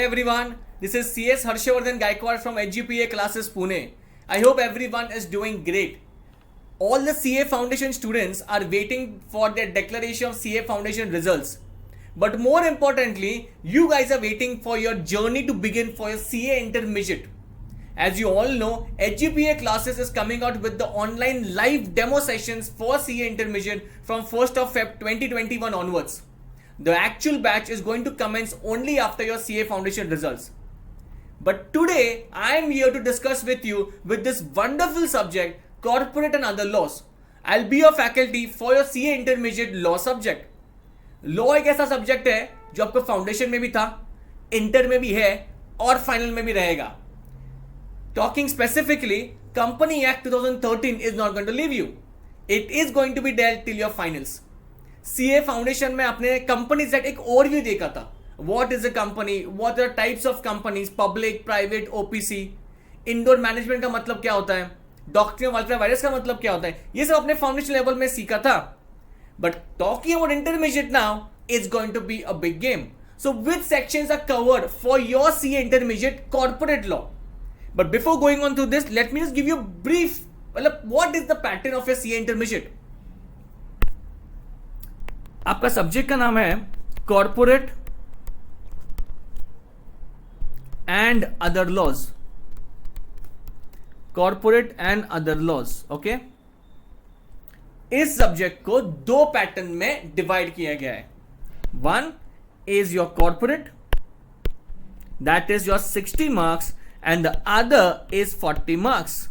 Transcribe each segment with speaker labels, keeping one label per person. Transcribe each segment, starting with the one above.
Speaker 1: everyone, this is CS Harshavardhan Gaikwad from HGPA Classes Pune. I hope everyone is doing great. All the CA Foundation students are waiting for their declaration of CA Foundation results. But more importantly, you guys are waiting for your journey to begin for your CA Intermediate. As you all know, HGPA Classes is coming out with the online live demo sessions for CA Intermediate from 1st of Feb 2021 onwards. The actual batch is going to commence only after your CA Foundation results. But today, I am here to discuss with you with this wonderful subject, Corporate and Other Laws. I'll be your faculty for your CA Intermediate Law subject. Law एक ऐसा subject है जो आपको foundation में भी था, inter में भी है और फाइनल में भी रहेगा. Talking specifically, Company Act 2013 is not going to leave you. It is going to be dealt till your finals. CA foundation में आपने कंपनीज एक्ट एक ओवरव्यू देखा था. What is a company? What are types of companies? Public, private, OPC. Indoor management का मतलब क्या होता है? डॉक्ट्रिन ऑफ अल्ट्रा वायरस का मतलब क्या होता है? ये सब अपने फाउंडेशन लेवल में सीखा था. But talking about intermediate now is going to be a big game. So which sections are covered for your CA intermediate corporate law? But before going on to this, let me just give you brief, मतलब what is the pattern of your CA intermediate. आपका subject का नाम है corporate and other laws. Corporate and other laws. Okay, इस subject को दो pattern में divide किया गया है. One is your corporate, that is your 60 marks, and the other is 40 marks.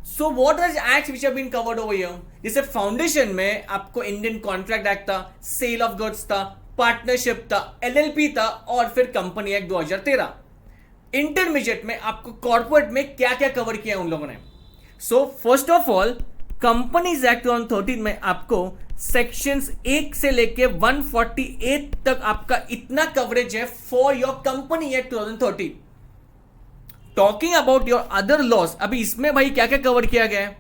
Speaker 1: So what are the acts which have been covered over here? जैसे foundation में आपको इंडियन कॉन्ट्रैक्ट एक्ट था, सेल ऑफ गुड्स था, partnership था, LLP था और फिर company act 2013. Intermediate में आपको कॉर्पोरेट में क्या क्या कवर किया उन लोगों ने. So first of all, companies act 2013 में आपको सेक्शंस 1 से लेके 148 तक आपका इतना कवरेज है for your company act 2013. Talking about your other laws, अभी इसमें भाई क्या क्या कवर किया गया है.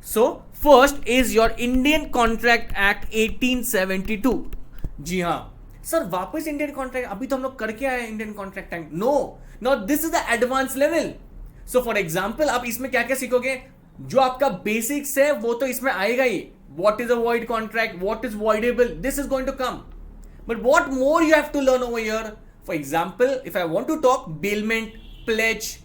Speaker 1: So first is your Indian contract act 1872. जी हाँ सर, वापस इंडियन कॉन्ट्रैक्ट, अभी तो हम लोग करके आए Indian contract act. No, now this is the advance level. So for example, आप इसमें क्या क्या सीखोगे? जो आपका बेसिक्स है वो तो इसमें आएगा ही. What is a void contract, what is voidable, this is going to come. But what more you have to learn over here. For example, if I want to talk bailment, pledge,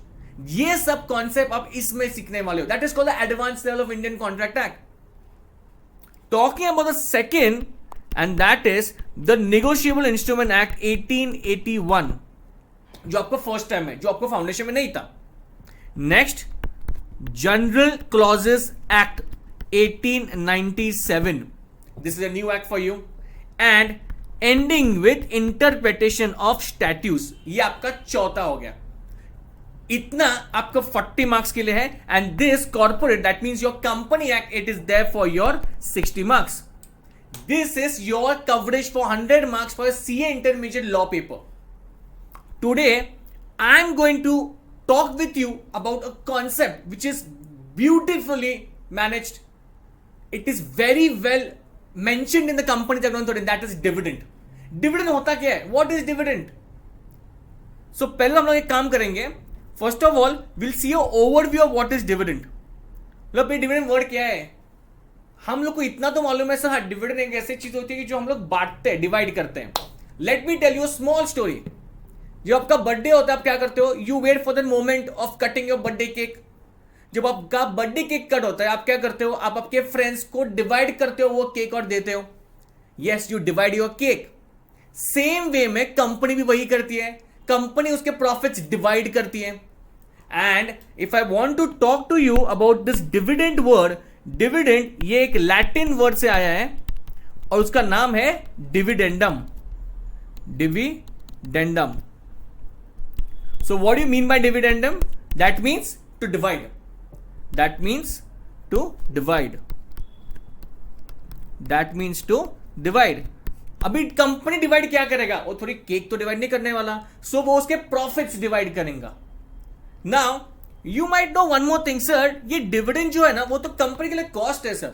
Speaker 1: ये सब concept आप इसमें सीखने वाले हो. That is called the advance level of Indian contract act. Talking about the second, and that is the negotiable instrument act 1881, जो आपको first time है, जो आपको फाउंडेशन में नहीं था. Next, general clauses act 1897. This is a new act for you. And ending with interpretation of statutes, ये आपका चौथा हो गया. इतना आपको 40 मार्क्स के लिए है. And this corporate, that means your company act, it is there for your 60 marks. This is your coverage for 100 marks for CA intermediate law paper. Today I am going to talk with you about a concept which is beautifully managed. It is very well mentioned in the company that that is dividend. Dividend होता क्या है? What is dividend? So पहले हम लोग एक काम करेंगे. First of all, we'll see an overview of what is dividend. मतलब ये dividend word क्या है? हम लोग को इतना तो मालूम है सर, हाँ, dividend एक ऐसी चीज होती है कि जो हम लोग बांटते हैं, डिवाइड करते हैं. Let me tell you a small story. जब आपका बर्थडे होता है आप क्या करते हो? You wait for the moment of cutting your birthday cake. जब आपका बर्थडे केक कट होता है आप क्या करते हो? आप आपके फ्रेंड्स को डिवाइड करते हो वो केक और देते हो. Yes, you divide your cake. Same way में कंपनी भी वही करती है. कंपनी उसके प्रॉफिट्स डिवाइड करती है. And if I want to talk to you about this dividend word, dividend ये एक लैटिन वर्ड से आया है और उसका नाम है डिविडेंडम. डिविडेंडम. So what do you mean by dividendum? That means to divide. That means to divide. That means to divide. अभी कंपनी डिवाइड क्या करेगा? वो थोड़ी केक तो डिवाइड नहीं करने वाला. सो वो उसके प्रॉफिट्स डिवाइड करेगा. Now you might know one more thing sir, ये डिविडेंड जो है ना वो तो कंपनी के लिए कॉस्ट है sir.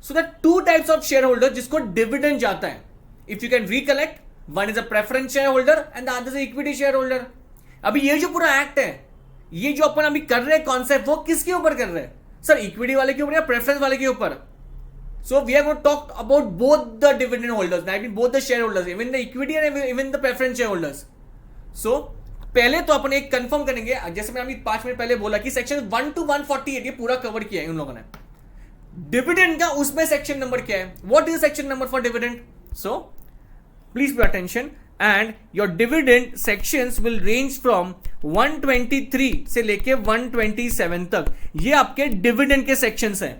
Speaker 1: So that two types of share holder जिसको डिविडेंड जाता है. If you can recollect, one is a preference share holder and the other is equity share holder. अभी ये जो पूरा एक्ट है, ये जो अपन अभी कर रहे हैं कॉन्सेप्ट, वो किसके ऊपर कर रहे हैं सर? इक्विटी वाले के ऊपर या प्रेफरेंस वाले के ऊपर? So we are going to talk about both the dividend holders, I mean both the shareholders, even the equity and even the preference shareholders. So पहले तो अपन एक कंफर्म करेंगे, जैसे मैंने अभी 5 मिनट पहले बोला कि सेक्शन 1 to 148 ये पूरा कवर किया है उन लोगों ने। डिविडेंड का उसमें सेक्शन नंबर क्या है? What is section number for dividend? So please pay attention and your dividend sections will range from 123 से लेके 127 तक। ये आपके डिविडेंड के सेक्शंस हैं।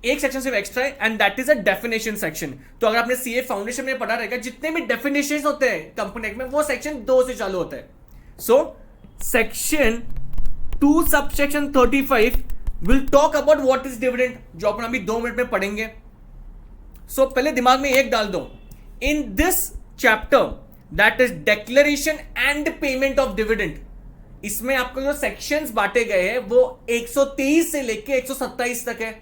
Speaker 1: एक सेक्शन सिर्फ एक्स्ट्रा है and that is a definition section. तो अगर आपने सीए फाउंडेशन में पढ़ा रहेगा, जितने भी डेफिनेशंस होते हैं कंपनी एक्ट में, वो सेक्शन 2 से चालू होता है। So section 2 subsection 35 will talk about what is dividend, जो अपन अभी 2 मिनट में पढ़ेंगे। सो पहले दिमाग में एक डाल दो, in this chapter that is declaration and payment of dividend, इसमें आपको जो सेक्शंस बांटे गए हैं वो 123 से लेके 127 तक है।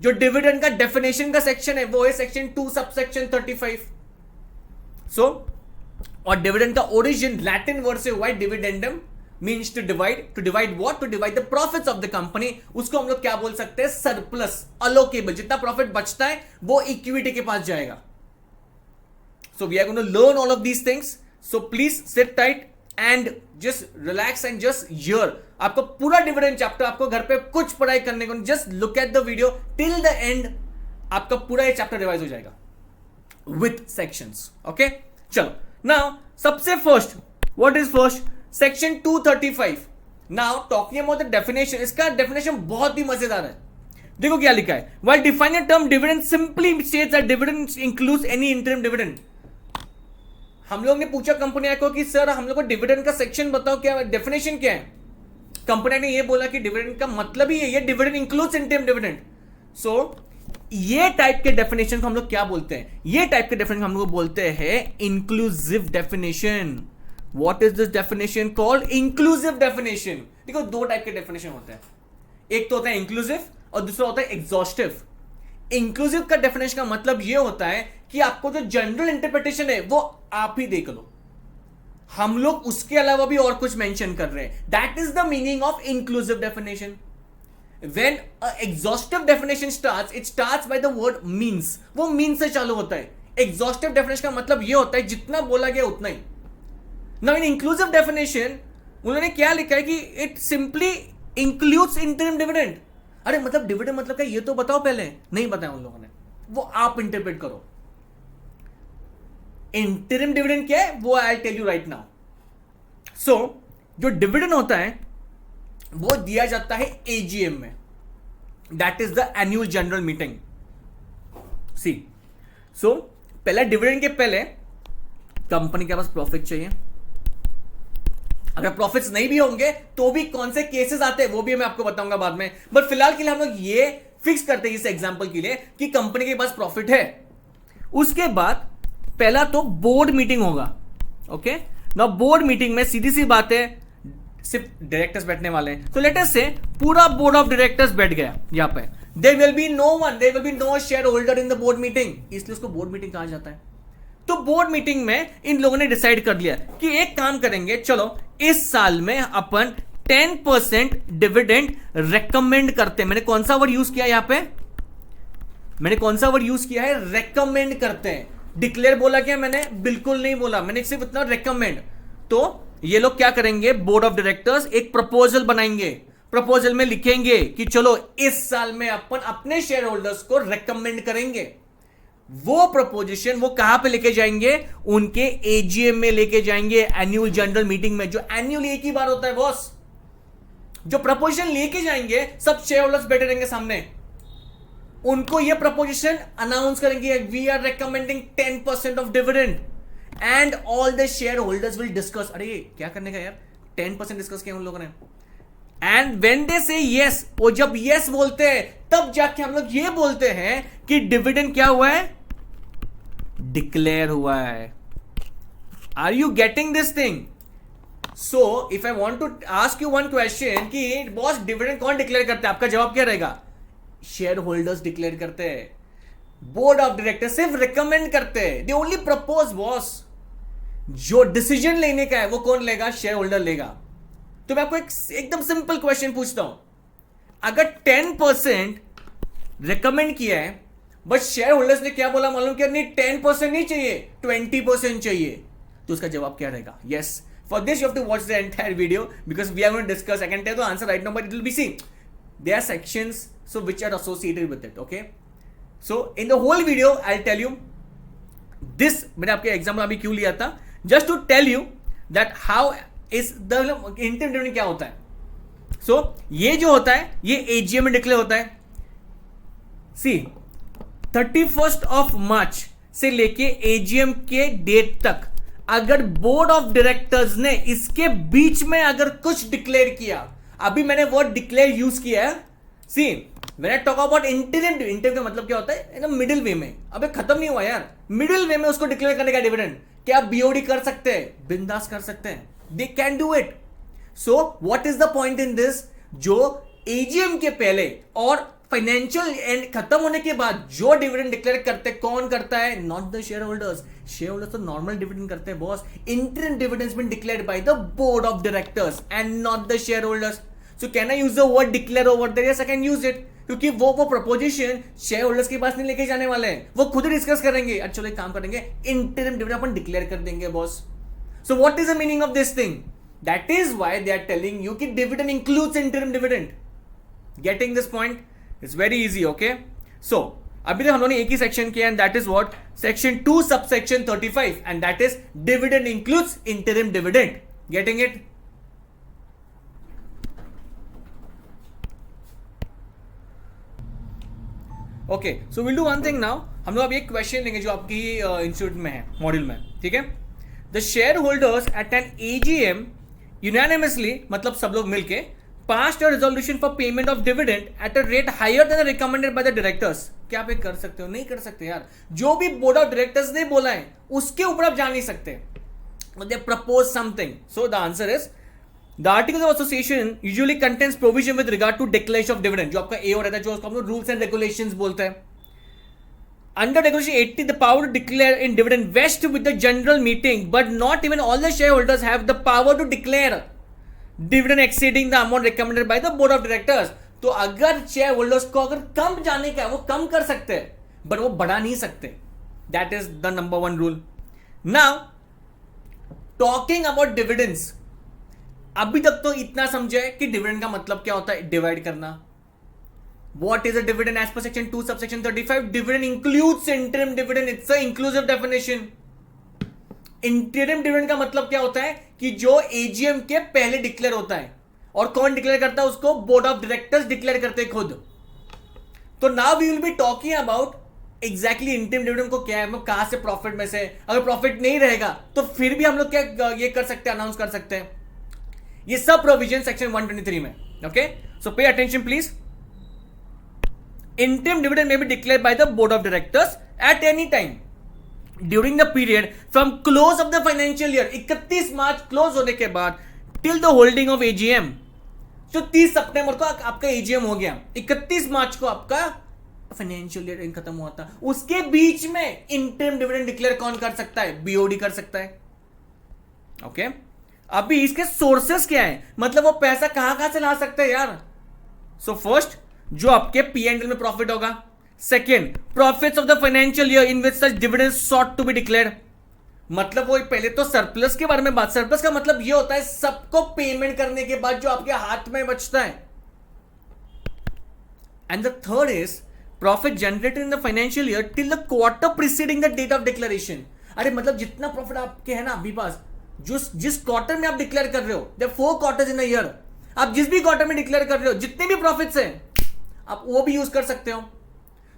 Speaker 1: जो डिविडेंड का डेफिनेशन का सेक्शन है वो है सेक्शन 2 सबसेक्शन 35। सो और डिविडेंड का ओरिजिन लैटिन वर्ड से हुआ है dividendum, means to divide what? To divide the profits of the company. उसको हम लोग क्या बोल सकते हैं? Surplus, allocable. जितना प्रॉफिट बचता है वो इक्विटी के पास जाएगा। So we are going to learn all of these things, so please sit tight and just relax and just hear. आपको पूरा डिविडेंड चैप्टर, आपको घर पे कुछ पढ़ाई करने को, just look at the video till the end, आपका पूरा ये चैप्टर रिवाइज हो जाएगा विथ सेक्शंस। ओके, चलो नाउ सबसे first, what is first? Section 235। Now talking about the definition, इसका डेफिनेशन बहुत ही मजेदार है। देखो क्या लिखा है, while defining term dividend simply states that dividend includes any interim dividend. हम लोग ने पूछा कंपनी को कि सर हम लोग को डिविडेंड का सेक्शन बताओ, क्या डेफिनेशन क्या है? कंपनी ने ये बोला कि डिविडेंड का मतलब ही है ये डिविडेंड इंक्लूड्स इंटरिम डिविडेंड। सो ये टाइप के डेफिनेशन को हम लोग क्या बोलते हैं? ये टाइप के डेफिनेशन हम लोग बोलते हैं inclusive definition. What is this definition called? Inclusive definition. देखो 2 टाइप के डेफिनेशन होते हैं, एक तो होता है इंक्लूसिव और दूसरा होता है एग्जॉस्टिव। इंक्लूसिव का डेफिनेशन का मतलब ये होता है कि आपको जो जनरल इंटरप्रिटेशन है वो आप ही देख लो, हम लोग उसके अलावा भी और कुछ मेंशन कर रहे हैं। That is the meaning of inclusive definition. When a exhaustive definition starts, it starts by the word means. वो मीन्स से चालू होता है। एग्जॉस्टिव डेफिनेशन का मतलब ये होता है जितना बोला गया उतना ही। नाउ इन इंक्लूसिव डेफिनेशन उन्होंने क्या लिखा है कि it simply includes interim dividend. अरे मतलब डिविडेंड मतलब क्या, ये तो बताओ पहले, नहीं बताया उन लोगों ने, वो आप इंटरप्रेट करो। इंटरिम डिविडेंड क्या है वो I tell you right now. So जो डिविडेंड होता है वो दिया जाता है एजीएम में, that is the annual general meeting. See so पहले डिविडेंड के पहले कंपनी के पास प्रॉफिट चाहिए। अगर प्रॉफिट्स नहीं भी होंगे तो भी कौन से केसेस आते हैं वो भी मैं आपको बताऊंगा बाद में, बट फिलहाल के लिए हम लोग ये फिक्स करते हैं इस एग्जांपल के लिए कि कंपनी के पास प्रॉफिट है। उसके बाद पहला तो बोर्ड मीटिंग होगा। ओके, ना बोर्ड मीटिंग में सीधी सी बात है सिर्फ डायरेक्टर्स बैठने वाले हैं। तो लेट अस से पूरा बोर्ड ऑफ डायरेक्टर्स बैठ गया यहां पे, there will be no share holder in the board meeting, इसलिए उसको बोर्ड मीटिंग कहा जाता है। तो बोर्ड मीटिंग में इन लोगों ने डिसाइड कर लिया कि एक काम करेंगे, चलो इस साल में अपन 10% डिविडेंड रेकमेंड करते हैं। मैंने कौन सा वर्ड यूज किया यहां पे? मैंने कौन सा वर्ड यूज किया है? रेकमेंड करते हैं। डिक्लेयर बोला क्या मैंने? बिल्कुल नहीं बोला, मैंने सिर्फ इतना रेकमेंड। तो ये लोग क्या करेंगे, बोर्ड ऑफ डायरेक्टर्स एक प्रपोजल बनाएंगे, प्रपोजल में लिखेंगे कि चलो इस साल में अपन अपने शेयर होल्डर्स को रेकमेंड करेंगे। वो प्रपोजिशन वो कहां पे लेके जाएंगे? उनके एजीएम में लेके जाएंगे, एनुअल जनरल मीटिंग में, जो एनुअल एक ही बार होता है बॉस। जो प्रपोजिशन लेके जाएंगे सब शेयर होल्डर्स बैठे रहेंगे सामने, उनको ये प्रपोजिशन अनाउंस करेंगे, we are recommending 10% of dividend and all the share holders will discuss. अरे क्या करने का यार, 10% डिस्कस किया उन लोगों ने। एंड व्हेन दे से यस, वो जब यस बोलते हैं तब जाके हम लोग ये बोलते हैं कि डिविडेंड क्या हुआ है? डिक्लेयर हुआ है। Are you getting this thing? So if I want to ask you one question कि बॉस डिविडेंड कौन डिक्लेयर करता है, आपका जवाब क्या रहेगा? शेयर होल्डर्स डिक्लेयर करते हैं। बोर्ड ऑफ डायरेक्टर सिर्फ रिकमेंड करते हैं, दे ओनली प्रपोज बॉस। जो डिसीजन लेने का है वो कौन लेगा? शेयर होल्डर लेगा। तो मैं आपको एकदम सिंपल क्वेश्चन पूछता हूं, अगर 10% रिकमेंड किया है बट शेयर होल्डर्स ने क्या बोला मालूम? क्या नहीं, 10% नहीं चाहिए, 20% चाहिए, तो उसका जवाब क्या रहेगा? Yes, for this you have to watch the entire video because we are going to discuss. I can tell the answer right now but it will be see there are sections so which are associated with it. Okay, so in the whole video I will tell you this. मैंने आपके example अभी क्यों लिया था? Just to tell you that how is the interim dividend क्या होता है। सो ये जो होता है ये एजीएम में डिक्लेयर होता है। सी 31 ऑफ मार्च से लेके एजीएम के डेट तक अगर बोर्ड ऑफ डायरेक्टर्स ने इसके बीच में अगर कुछ डिक्लेयर किया, अभी मैंने वर्ड डिक्लेयर यूज किया है। See when I talk about interim, interim का मतलब क्या होता है? मिडिल वे में। अबे खत्म नहीं हुआ यार, मिडिल वे में उसको डिक्लेयर करने का डिविडेंड। क्या आप बीओडी कर सकते हैं? बिंदास कर सकते हैं, they can do it. So what is the point in this? जो एजीएम के पहले और फाइनेंशियल एंड खत्म होने के बाद जो डिविडेंड डिक्लेयर करते कौन करता है? Not the share holders. Share holders तो नॉर्मल डिविडेंड करते हैं boss. Interim dividends been declared by the board of directors and not the share holders. So can I use the word declare over there? Yes I can use it, क्योंकि वो preposition share holders के पास नहीं लेके जाने वाले हैं, वो खुद ही डिस्कस करेंगे। अच्छा एक काम करेंगे, इंटरिम डिविडेंड अपन डिक्लेयर कर देंगे boss. So what is the meaning of this thing? That is why they are telling you कि dividend includes interim dividend. Getting this point? It's very easy. Okay, so अभी तक हम लोगों ने एक ही सेक्शन किया and that is what? Section 2 subsection 35 and that is dividend includes interim dividend. Getting it? Okay, so will do one thing now. हम लोग अब एक क्वेश्चन लेंगे जो आपकी इंस्टीट्यूट में है, मॉड्यूल में, ठीक है? The share holders at an AGM unanimously, मतलब सब लोग मिलके passed a resolution for payment of dividend at a rate higher than recommended by the directors। क्या आप ये कर सकते हो? नहीं कर सकते यार। जो भी बोर्ड ऑफ डायरेक्टर्स ने बोला है उसके ऊपर आप जा नहीं सकते। They propose something, so the answer is the articles of association usually contains provision with regard to declaration of dividend। जो आपका ए हो रहता है, जो उसको हम लोग रूल्स एंड रेगुलेशंस बोलते हैं। Under Regulation 80, the power to declare in dividend vests with the general meeting, but not even all the shareholders have the power to declare dividend exceeding the amount recommended by the board of directors. तो अगर share holders को अगर कम जाने का है वो कम कर सकते हैं, बट वो बढ़ा नहीं सकते। That is the number 1 rule. Now talking about dividends, अभी तक तो इतना समझे कि डिविडेंड का मतलब क्या होता है? डिवाइड करना। What is a dividend as per section 2 subsection 35? Dividend includes interim dividend. It's a inclusive definition. Interim dividend का मतलब क्या होता है? कि जो एजीएम के पहले डिक्लेयर होता है। और कौन डिक्लेयर करता है उसको? बोर्ड ऑफ डायरेक्टर्स डिक्लेयर करते हैं खुद। तो now we will be talking about exactly interim dividend को क्या है, मतलब कहां से? प्रॉफिट में से। अगर प्रॉफिट नहीं रहेगा तो फिर भी हम लोग क्या ये कर सकते हैं, अनाउंस कर सकते हैं। ये सब प्रोविजन सेक्शन 123 में। Okay, so pay attention please. Interim dividend may be declared by the board of directors at any time during the period from close of the financial year, 31 मार्च क्लोज होने के बाद, till the holding of AGM. तो 30 सितंबर को आपका AGM हो गया, 31 मार्च को आपका फाइनेंशियल ईयर खत्म हुआ था। उसके बीच में इंटरिम डिविडेंड डिक्लेयर कौन कर सकता है? बीओडी कर सकता है। ओके, अभी इसके सोर्सेस क्या है, मतलब वो पैसा कहां से ला सकते हैं यार? सो फर्स्ट, जो आपके पी&एल में प्रॉफिट होगा। Second, profits of the financial year in which such dividend sought to be declared. मतलब वो पहले तो सरप्लस के बारे में बात। सरप्लस का मतलब ये होता है सबको पेमेंट करने के बाद जो आपके हाथ में बचता है। And the third is profit generated in the financial year till the quarter preceding the date of declaration. अरे मतलब जितना प्रॉफिट आपके है ना अभी पास, जिस क्वार्टर में आप डिक्लेयर कर रहे हो, there 4 quarters in a year, आप जिस भी क्वार्टर में डिक्लेयर कर रहे हो जितने भी प्रॉफिट्स हैं आप वो भी यूज कर सकते हो।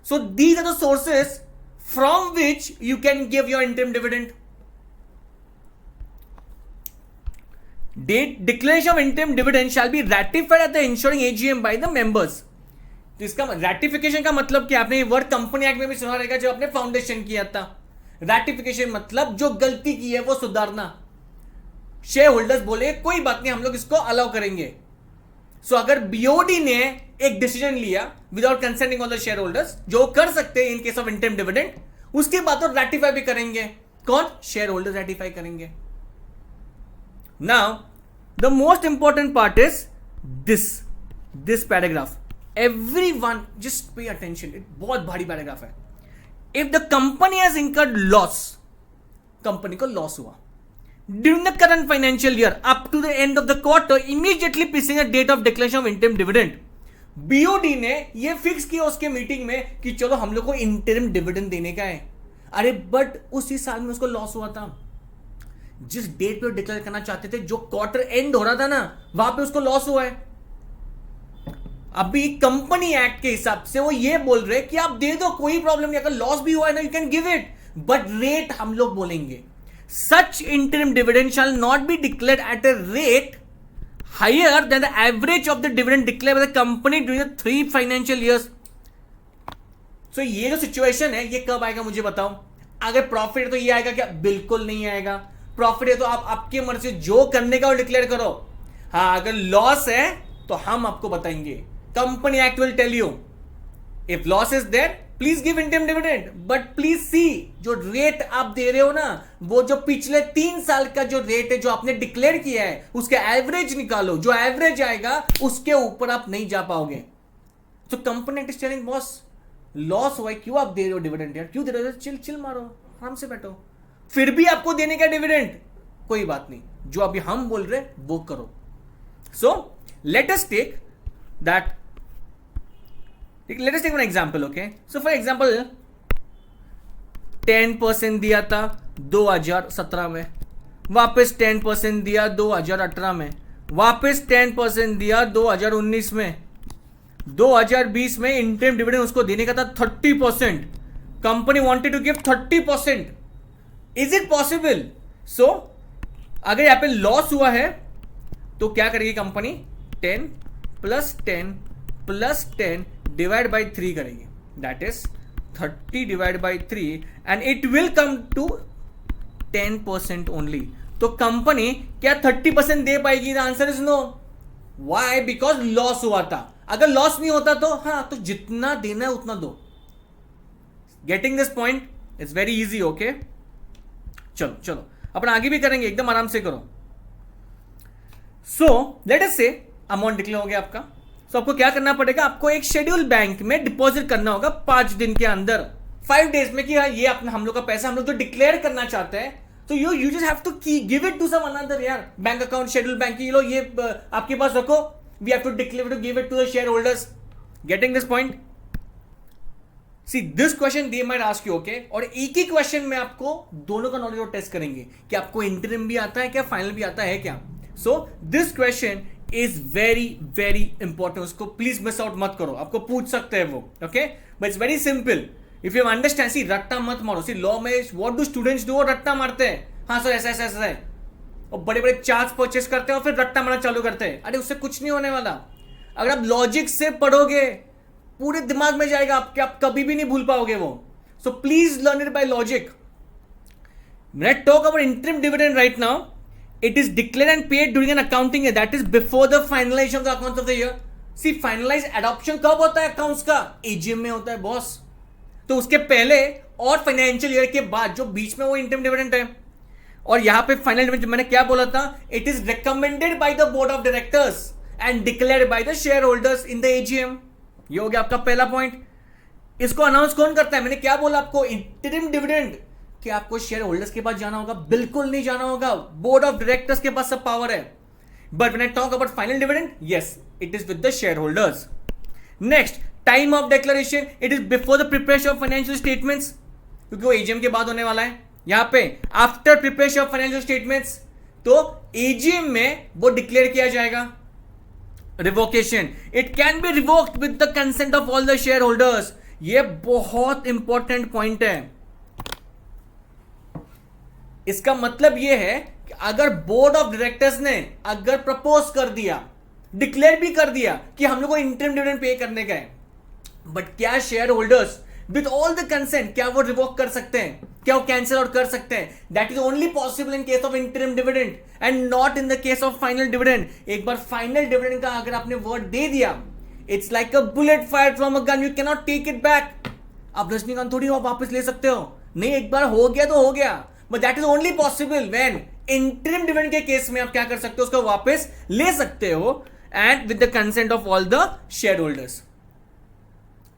Speaker 1: So these are the sources from which you can give your interim dividend. Declaration of interim dividend shall be ratified at the ensuing AGM by the members। तो इसका रैटिफिकेशन का मतलब क्या? आपने ये वर्ड कंपनी एक्ट में भी सुना रहेगा, जो आपने फाउंडेशन किया था। रैटिफिकेशन मतलब जो गलती की है वो सुधारना। शेयर होल्डर्स बोले कोई बात नहीं, हम लोग इसको अलाउ करेंगे। सो अगर बीओडी ने एक डिसीजन लिया without consenting all the share holders, जो कर सकते हैं in case of interim dividend, उसके बाद तो रेटिफाई भी करेंगे। कौन? शेयर होल्डर्स रेटिफाई करेंगे। Now the most important part is this paragraph. Everyone just pay attention, बहुत भारी पैराग्राफ है। If the company has incurred loss, company को लॉस हुआ during the current financial year up to the end of the quarter immediately preceding the date of declaration of interim dividend, BOD ने ये fix किया उसके meeting में कि चलो हम लोग को इंटरिम डिविडेंड देने का है। अरे बट उसी साल में उसको लॉस हुआ था, जिस डेट पे डिक्लेयर करना चाहते थे, जो क्वार्टर एंड हो रहा था ना, वहां पे उसको लॉस हुआ है। अभी कंपनी एक्ट के हिसाब से वो ये बोल रहे कि आप दे दो, कोई प्रॉब्लम नहीं, अगर लॉस भी हुआ है ना you can give it, but rate हम लोग बोलेंगे such interim dividend shall not be declared at a rate higher than the average of the dividend declare by the company during the 3 financial years. So ये जो situation है ये कब आएगा मुझे बताओ। अगर प्रॉफिट है तो ये आएगा क्या? बिल्कुल नहीं आएगा। प्रॉफिट है तो आप आपकी मर्जी जो करने का वो डिक्लेयर करो। हाँ, अगर लॉस है तो हम आपको बताएंगे, company act will tell you if loss is there please give interim dividend, but please see जो रेट आप दे रहे हो ना, वो जो पिछले 3 साल का जो रेट है जो आपने डिक्लेयर किया है उसके एवरेज निकालो, जो एवरेज आएगा उसके ऊपर आप नहीं जा पाओगे। तो company act is telling boss loss हुआ है, क्यों आप दे रहे हो डिविडेंड यार, क्यों दे रहे हो? चिल चिल मारो, आराम से बैठो, फिर भी आपको देने का डिविडेंड, कोई बात नहीं, जो अभी हम बोल रहे वो करो। So let us take that, let us take an example. Okay, so for example 10% दिया था 2017 में, वापस 10% दिया 2018 में, वापस 10% दिया 2019 में, 2020 में इंटरिम डिविडेंड उसको देने का था 30%। Company wanted to give 30%। Is it possible? So अगर यहां पे लॉस हुआ है तो क्या करेगी कंपनी? 10 + 10 + 10 डिवाइड बाई 3 करेगी, that is 30 divide by 3 and it will come to 10% only. तो कंपनी क्या 30% दे पाएगी? The answer is no. Why? Because loss हुआ था। अगर लॉस नहीं होता तो हाँ, तो जितना देना है उतना दो। Getting this point? It's very easy. Okay, चलो चलो अपन आगे भी करेंगे, एकदम आराम से करो। सो लेट अस से अमाउंट डिक्लेयर हो गया आपका। सो आपको क्या करना पड़ेगा? आपको एक शेड्यूल बैंक में डिपॉजिट करना होगा 5 दिन के अंदर, 5 डेज में, कि हाँ ये अपना हम लोग का पैसा हम लोग तो डिक्लेयर करना चाहते हैं, तो you just have to give it to some another यार, बैंक अकाउंट, शेड्यूल बैंक की लो, ये आपके पास रखो, we have to declare to give it to the share holders. Getting this point? See this question they might ask you. Okay, और एक ही question में आपको दोनों का नॉलेज और टेस्ट करेंगे कि आपको इंटरिम भी आता है क्या, फाइनल भी आता है क्या। So this question is very very important, उसको प्लीज मिस आउट मत करो, आपको पूछ सकते हैं वो। Okay, but it's very simple if you understand. See रट्टा मत मारो। सी लॉ में व्हाट डू स्टूडेंट्स डू? रट्टा मारते हैं, हाँ सर ऐसा ऐसा ऐसा है, और बड़े बड़े चार्ज परचेस करते हैं और फिर रट्टा मारना चालू करते हैं। अरे उससे कुछ नहीं होने वाला। अगर आप लॉजिक से पढ़ोगे पूरे दिमाग में जाएगा आपके, आप कभी भी नहीं भूल पाओगे वो। So please learn it by logic. When I talk about interim dividend right now, it is declared and paid during an accounting year, that is before the finalization of the accounts of the year. See, finalized adoption कब होता है accounts का? AGM में होता है boss. तो उसके पहले और फाइनेंशियल ईयर के बाद जो बीच में वो इंटरिम डिविडेंड है। और यहां पे फाइनल डिविडेंड मैंने क्या बोला था? It is recommended by the board of directors and declared by the share holders in the AGM। ये हो गया आपका पहला पॉइंट। इसको अनाउंस कौन करता है? मैंने क्या बोला आपको? इंटरिम डिविडेंड कि आपको शेयर होल्डर्स के पास जाना होगा? बिल्कुल नहीं जाना होगा, बोर्ड ऑफ डायरेक्टर्स के पास सब पावर है। But when I talk about final dividend, yes it is with the share holders. Next, time of declaration, it is before the preparation of financial statements, क्योंकि वो एजीएम के बाद होने वाला है। यहां पे after preparation of financial statements, तो एजीएम में वो डिक्लेयर किया जाएगा। Revocation, it can be revoked with the consent of all the share holders. ये बहुत इंपॉर्टेंट पॉइंट है। इसका मतलब यह है कि अगर बोर्ड ऑफ डायरेक्टर्स ने अगर प्रपोज कर दिया, डिक्लेयर भी कर दिया कि हम लोग को इंटरिम डिविडेंड पे करने का है, बट क्या share holders with all the consent, क्या वो रिवोक कर सकते हैं, क्या वो कैंसिल आउट कर सकते हैं? That is only possible in case of interim dividend and not in the case of final dividend. एक बार फाइनल डिविडेंड का अगर आपने वर्ड दे दिया, it's like a bullet fire from a gun, you can not take it back. आप रजनीकांत थोड़ी आप वापस ले सकते हो, नहीं, एक बार हो गया तो हो गया. But that is only possible when interim dividend के केस में आप क्या कर सकते हो, उसको वापस ले सकते हो and with the consent of all the share holders.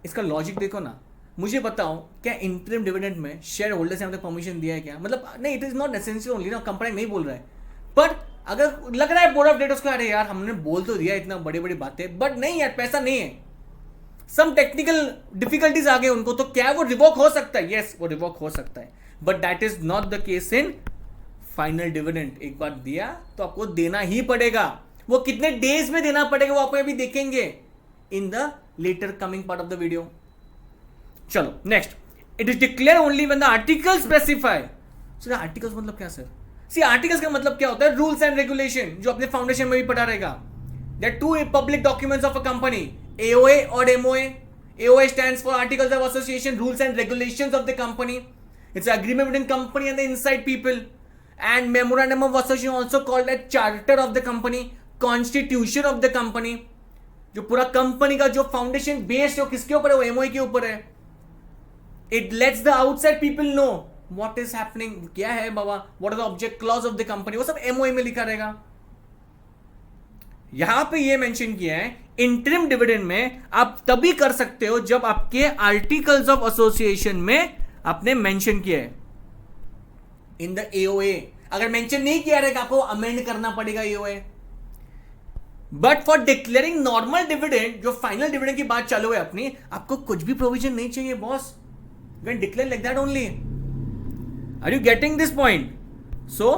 Speaker 1: इसका लॉजिक देखो ना, मुझे बताओ क्या इंटरिम डिविडेंड में शेयर होल्डर्स ने परमिशन दिया है क्या? मतलब नहीं, it is not necessary only ना, कंपनी नहीं बोल रहा है, बट अगर लग रहा है बोर्ड ऑफ डायरेक्टर्स को अरे यार हमने बोल तो दिया इतना बड़ी बड़ी बातें, बट नहीं यार पैसा नहीं है, सम टेक्निकल डिफिकल्टीज आ गए उनको, तो क्या वो रिवोक हो सकता है? यस, वो रिवोक हो सकता है, but that is not the case in final dividend. एक बार दिया तो आपको देना ही पड़ेगा. वो कितने डेज में देना पड़ेगा वो आपको अभी देखेंगे in the later coming part of the video. चलो next, it is declare only when the article specify. So articles मतलब क्या सर? सी आर्टिकल्स का मतलब क्या होता है? रूल्स एंड रेगुलेशन, जो अपने फाउंडेशन में भी पढ़ा रहेगा. There two public documents of a company, AOA और MOA. AOA stands for Articles of Association, Rules and Regulations of the company. It's an agreement between company and the inside people. And Memorandum of Association also called a Charter of the company, Constitution of the company. जो पूरा company का जो foundation based है वो किसके ऊपर है? वो MOA के ऊपर है. It lets the outside people know what is happening. क्या है बाबा? What are the object clause of the company? वो सब MOA में लिखा रहेगा. यहां पे ये मेंशन किया है इंटरिम डिविडेंड में आप तभी कर सकते हो जब आपके आर्टिकल्स ऑफ एसोसिएशन में आपने मेंशन किया है इन द AOA. अगर मेंशन नहीं किया रहेगा आपको अमेंड करना पड़ेगा AOA. But for declaring normal dividend, जो फाइनल डिविडेंड की बात चालू है अपनी, आपको कुछ भी प्रोविजन नहीं चाहिए boss. You can declare like that only. Are you getting this point? So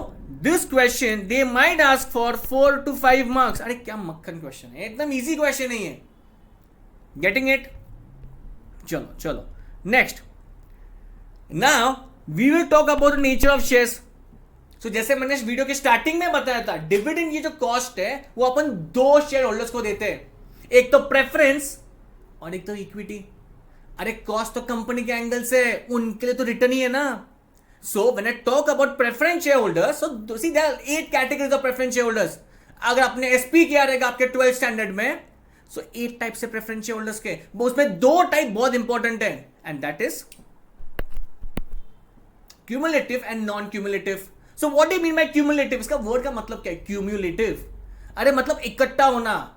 Speaker 1: this question they might ask for 4 to 5 marks. अरे क्या मक्खन क्वेश्चन है, एकदम इजी क्वेश्चन नहीं है. Getting it? चलो चलो next. Now we will talk about the nature of shares. So जैसे मैंने इस वीडियो के स्टार्टिंग में बताया था, डिविडेंड की जो कॉस्ट है वो अपन दो शेयर होल्डर्स को देते हैं, एक तो प्रेफरेंस और एक तो इक्विटी. अरे कॉस्ट तो कंपनी के एंगल से, उनके लिए तो रिटर्न ही है ना. So when I talk about preference share holders, so see there are 8 categories of preference share holders. अगर आपने एसपी किया रहेगा आपके 12th स्टैंडर्ड में, सो 8 टाइप से प्रेफरेंस शेयर होल्डर्स के, उसमें 2 टाइप बहुत इंपॉर्टेंट है, and that is cumulative and non cumulative. So what do you mean by cumulative? इसका वर्ड का मतलब क्या है? क्यूमुलेटिव, अरे मतलब इकट्ठा होना.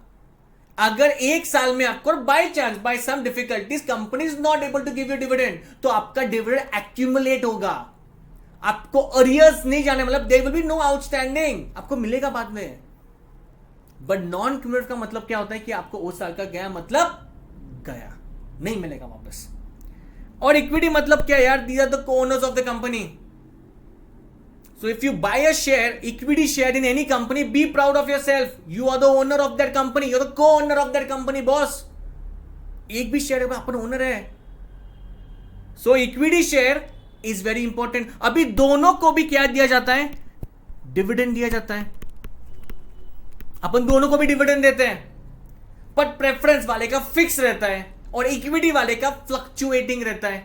Speaker 1: अगर एक साल में आपको by chance by some difficulties company is not able to give you dividend, तो आपका डिविडेंड एक्यूमुलेट होगा. आपको अरियर्स नहीं जाने, मतलब there will be no outstanding, आपको मिलेगा बाद में. बट नॉन क्यूमुलेटिव का मतलब क्या होता है कि आपको उस साल का गया मतलब गया, नहीं मिलेगा वापस. और इक्विटी मतलब क्या यार? These are the co-owners of the company. So if you buy a share, equity share in any company, be proud of yourself. You are the owner of that company. You are the co-owner of that company, boss. एक भी share में अपन owner है. So equity share is very important. अभी दोनों को भी क्या दिया जाता है? डिविडेंड दिया जाता है. अपन दोनों को भी डिविडेंड देते हैं, बट प्रेफरेंस वाले का फिक्स रहता है और इक्विटी वाले का फ्लक्चुएटिंग रहता है.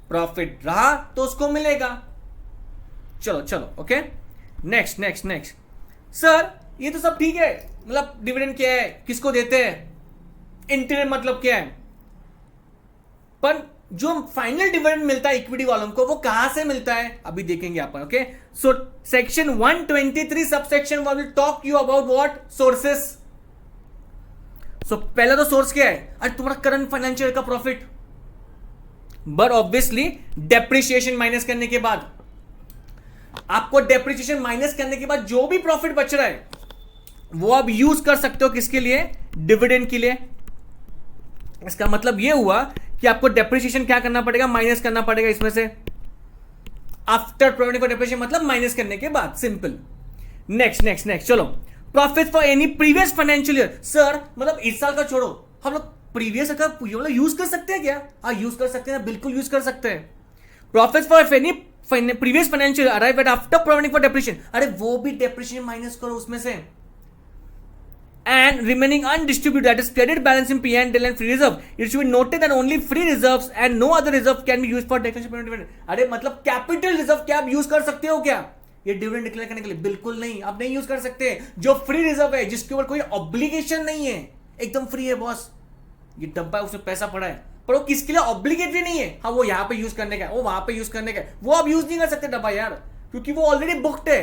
Speaker 1: प्रॉफिट रहा तो उसको मिलेगा. चलो चलो ओके, नेक्स्ट. सर ये तो सब ठीक है, मतलब डिविडेंड क्या है, किसको देते हैं, इंटरिम मतलब क्या है, पर जो फाइनल डिविडेंड मिलता है इक्विटी वालों को वो कहां से मिलता है अभी देखेंगे अपन. Okay, so section 123 subsection 1 will talk you about what sources. So पहला तो सोर्स क्या है? अरे तुम्हारा करंट फाइनेंशियल का profit, but obviously depreciation minus करने के बाद, आपको डेप्रिसिएशन माइनस करने के बाद जो भी प्रॉफिट बच रहा है वो आप यूज कर सकते हो किसके लिए? डिविडेंड के लिए. इसका मतलब ये हुआ कि आपको डेप्रिसिएशन क्या करना पड़ेगा? माइनस करना पड़ेगा इसमें से, आफ्टर प्रोविडेंट फॉर डेप्रिसिएशन मतलब माइनस करने के बाद. सिंपल. नेक्स्ट चलो, profit for any previous financial year. Sir मतलब इस साल का छोड़ो, हम लोग प्रीवियस का यूज कर सकते हैं क्या? हाँ यूज कर सकते हैं, बिल्कुल यूज कर सकते हैं. Profit for any previous financial arrive at after provident for depreciation. अरे वो भी डेप्रिसिएशन माइनस करो उसमें से. and remaining undistributed, that is credit balance in P&L and free reserve, it should be noted that only free reserves and no other reserve can be used for declaration of dividend. अरे मतलब capital reserve क्या आप use कर सकते हो क्या ये dividend declare करने के लिए? बिल्कुल नहीं, आप नहीं यूज कर सकते. जो फ्री रिजर्व है, जिसके ऊपर कोई ऑब्लिगेशन नहीं है, एकदम फ्री है बॉस, ये डब्बा है, उसमें पैसा पड़ा है, पर वो किसके लिए ऑब्लिगेटरी नहीं है. हाँ, वो यहाँ पे यूज करने का है, वो वहां पे यूज करने का है, वो आप यूज नहीं कर सकते डब्बा यार, क्योंकि वो ऑलरेडी बुक्ड है.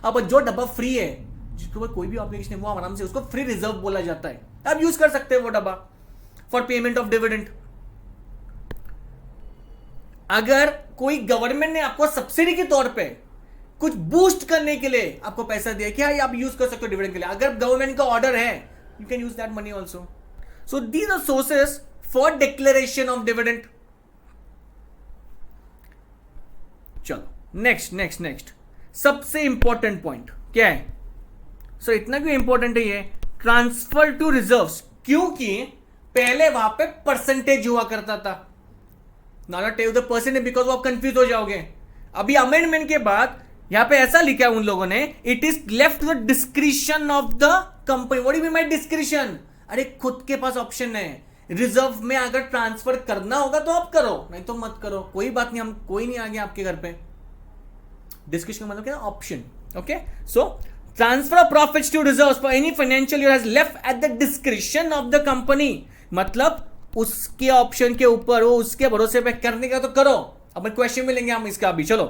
Speaker 1: अब जो डब्बा फ्री है, जिसके ऊपर कोई भी ऑब्लिगेशन है, वो आराम से, उसको फ्री रिजर्व बोला जाता है, आप यूज कर सकते हैं वो डब्बा फॉर पेमेंट ऑफ डिविडेंड. अगर कोई गवर्नमेंट ने आपको सब्सिडी के तौर पे कुछ बूस्ट करने के लिए आपको पैसा दिया कि हाँ आप यूज कर सकते हो डिविडेंड के लिए, अगर गवर्नमेंट का ऑर्डर है, you can use that money also. So these are sources for declaration of dividend. चलो नेक्स्ट सबसे इंपॉर्टेंट पॉइंट क्या है? सो इतना क्यों इंपॉर्टेंट है ये? ट्रांसफर टू रिजर्व्स, क्योंकि पहले वहां पे परसेंटेज हुआ करता था. Not take the percentage because आप कंफ्यूज हो जाओगे. अभी अमेंडमेंट के बाद यहां पे ऐसा लिखा है उन लोगों ने, it is left to the discretion of the company. What do you mean by discretion? अरे खुद के पास ऑप्शन है. रिजर्व में अगर ट्रांसफर करना होगा तो आप करो, नहीं तो मत करो, कोई बात नहीं, हम कोई नहीं आ गया आपके घर पे. डिस्क्रिशन का मतलब क्या? Option. Okay, so transfer of profits to reserves for any financial year has left at the discretion of the company. मतलब उसके ऑप्शन के ऊपर, वो उसके भरोसे पे करने का तो करो. अब क्वेश्चन में लेंगे हम इसका अभी. चलो,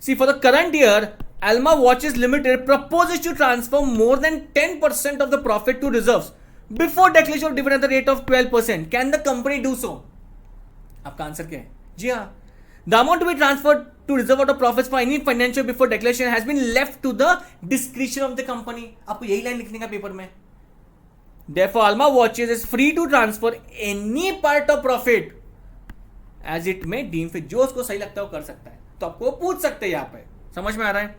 Speaker 1: see for the current year Alma Watches Limited proposes to transfer more than 10% of the profit to reserves before declaration of dividend at the rate of 12%. Can the company do so? आपका answer क्या है? जी हाँ. The amount to be transferred to reserve out of profits for any financial before declaration has been left to the discretion of the company. आपको यही line लिखने का paper में. Therefore, Alma Watches is free to transfer any part of profit as it may deem fit. जो उसको सही लगता है वो कर सकता है. तो आपको पूछ सकते हैं यहाँ पे. समझ में आ रहा है?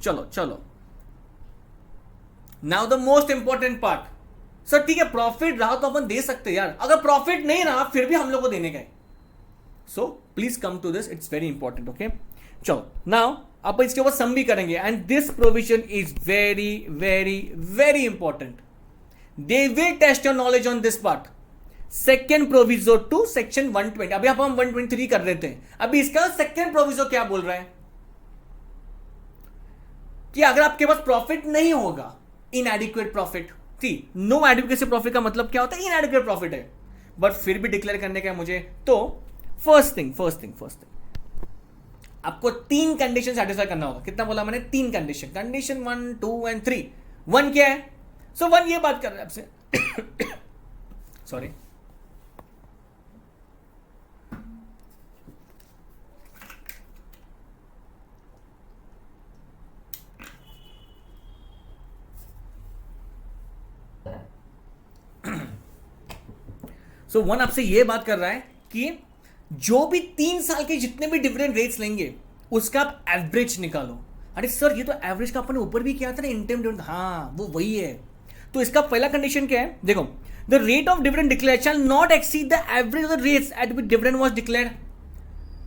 Speaker 1: चलो now the most important part. Sir ठीक है, प्रॉफिट रहा तो अपन दे सकते हैं यार, अगर प्रॉफिट नहीं रहा फिर भी हम लोग को देने का है. So please come to this, it's very important. Okay, चलो नाउ आप इसके ऊपर सम भी करेंगे and this provision is very very very important. They will test your knowledge on this part. Second proviso to section 120. अभी आप हम 123 कर रहे थे, अभी इसका सेकेंड प्रोविजो क्या बोल रहा है कि अगर आपके पास प्रॉफिट नहीं होगा, इनएडिक्वेट प्रॉफिट, ठीक, नो एडिक्वेसी प्रॉफिट का मतलब क्या होता है? इनएडिक्वेट प्रॉफिट है, बट फिर भी डिक्लेयर करने का है मुझे. तो फर्स्ट थिंग आपको 3 कंडीशन सेटिस्फाई करना होगा. कितना बोला मैंने? 3 कंडीशन. Condition 1, 2 and 3. 1 क्या है? सो 1 ये बात कर रहा है आपसे सॉरी, सो 1 आपसे ये बात कर रहा है कि जो भी 3 साल के जितने भी डिविडेंड रेट्स लेंगे उसका आप एवरेज निकालो. अरे सर ये तो एवरेज का अपने ऊपर भी किया था ना, इंटरम डिविडेंड. हाँ वो वही है. तो इसका पहला कंडीशन क्या है? देखो, the rate of dividend declare shall not exceed the average of the rates at which dividend was declared.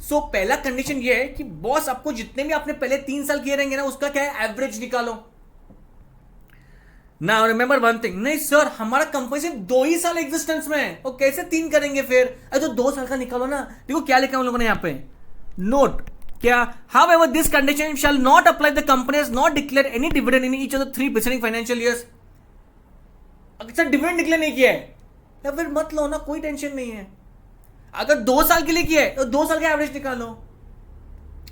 Speaker 1: So पहला कंडीशन ये है कि बॉस आपको जितने भी आपने पहले 3 साल किए रहेंगे ना, उसका क्या है? एवरेज निकालो. नाउ रिमेंबर वन थिंग, नहीं सर हमारा कंपनी सिर्फ 2 ही साल एग्जिस्टेंस में है, और कैसे 3 करेंगे फिर? अरे तो 2 साल का निकालो ना. देखो क्या लिखा है उन लोगों ने यहाँ पे, नोट क्या, however this condition shall not apply the company has not declared any dividend in each of the 3 preceding financial years. अगर सर डिविडेंड डिक्लेयर नहीं किया है या फिर मत लो ना, कोई टेंशन नहीं है. अगर 2 साल के लिए किया है तो 2 साल का एवरेज निकालो.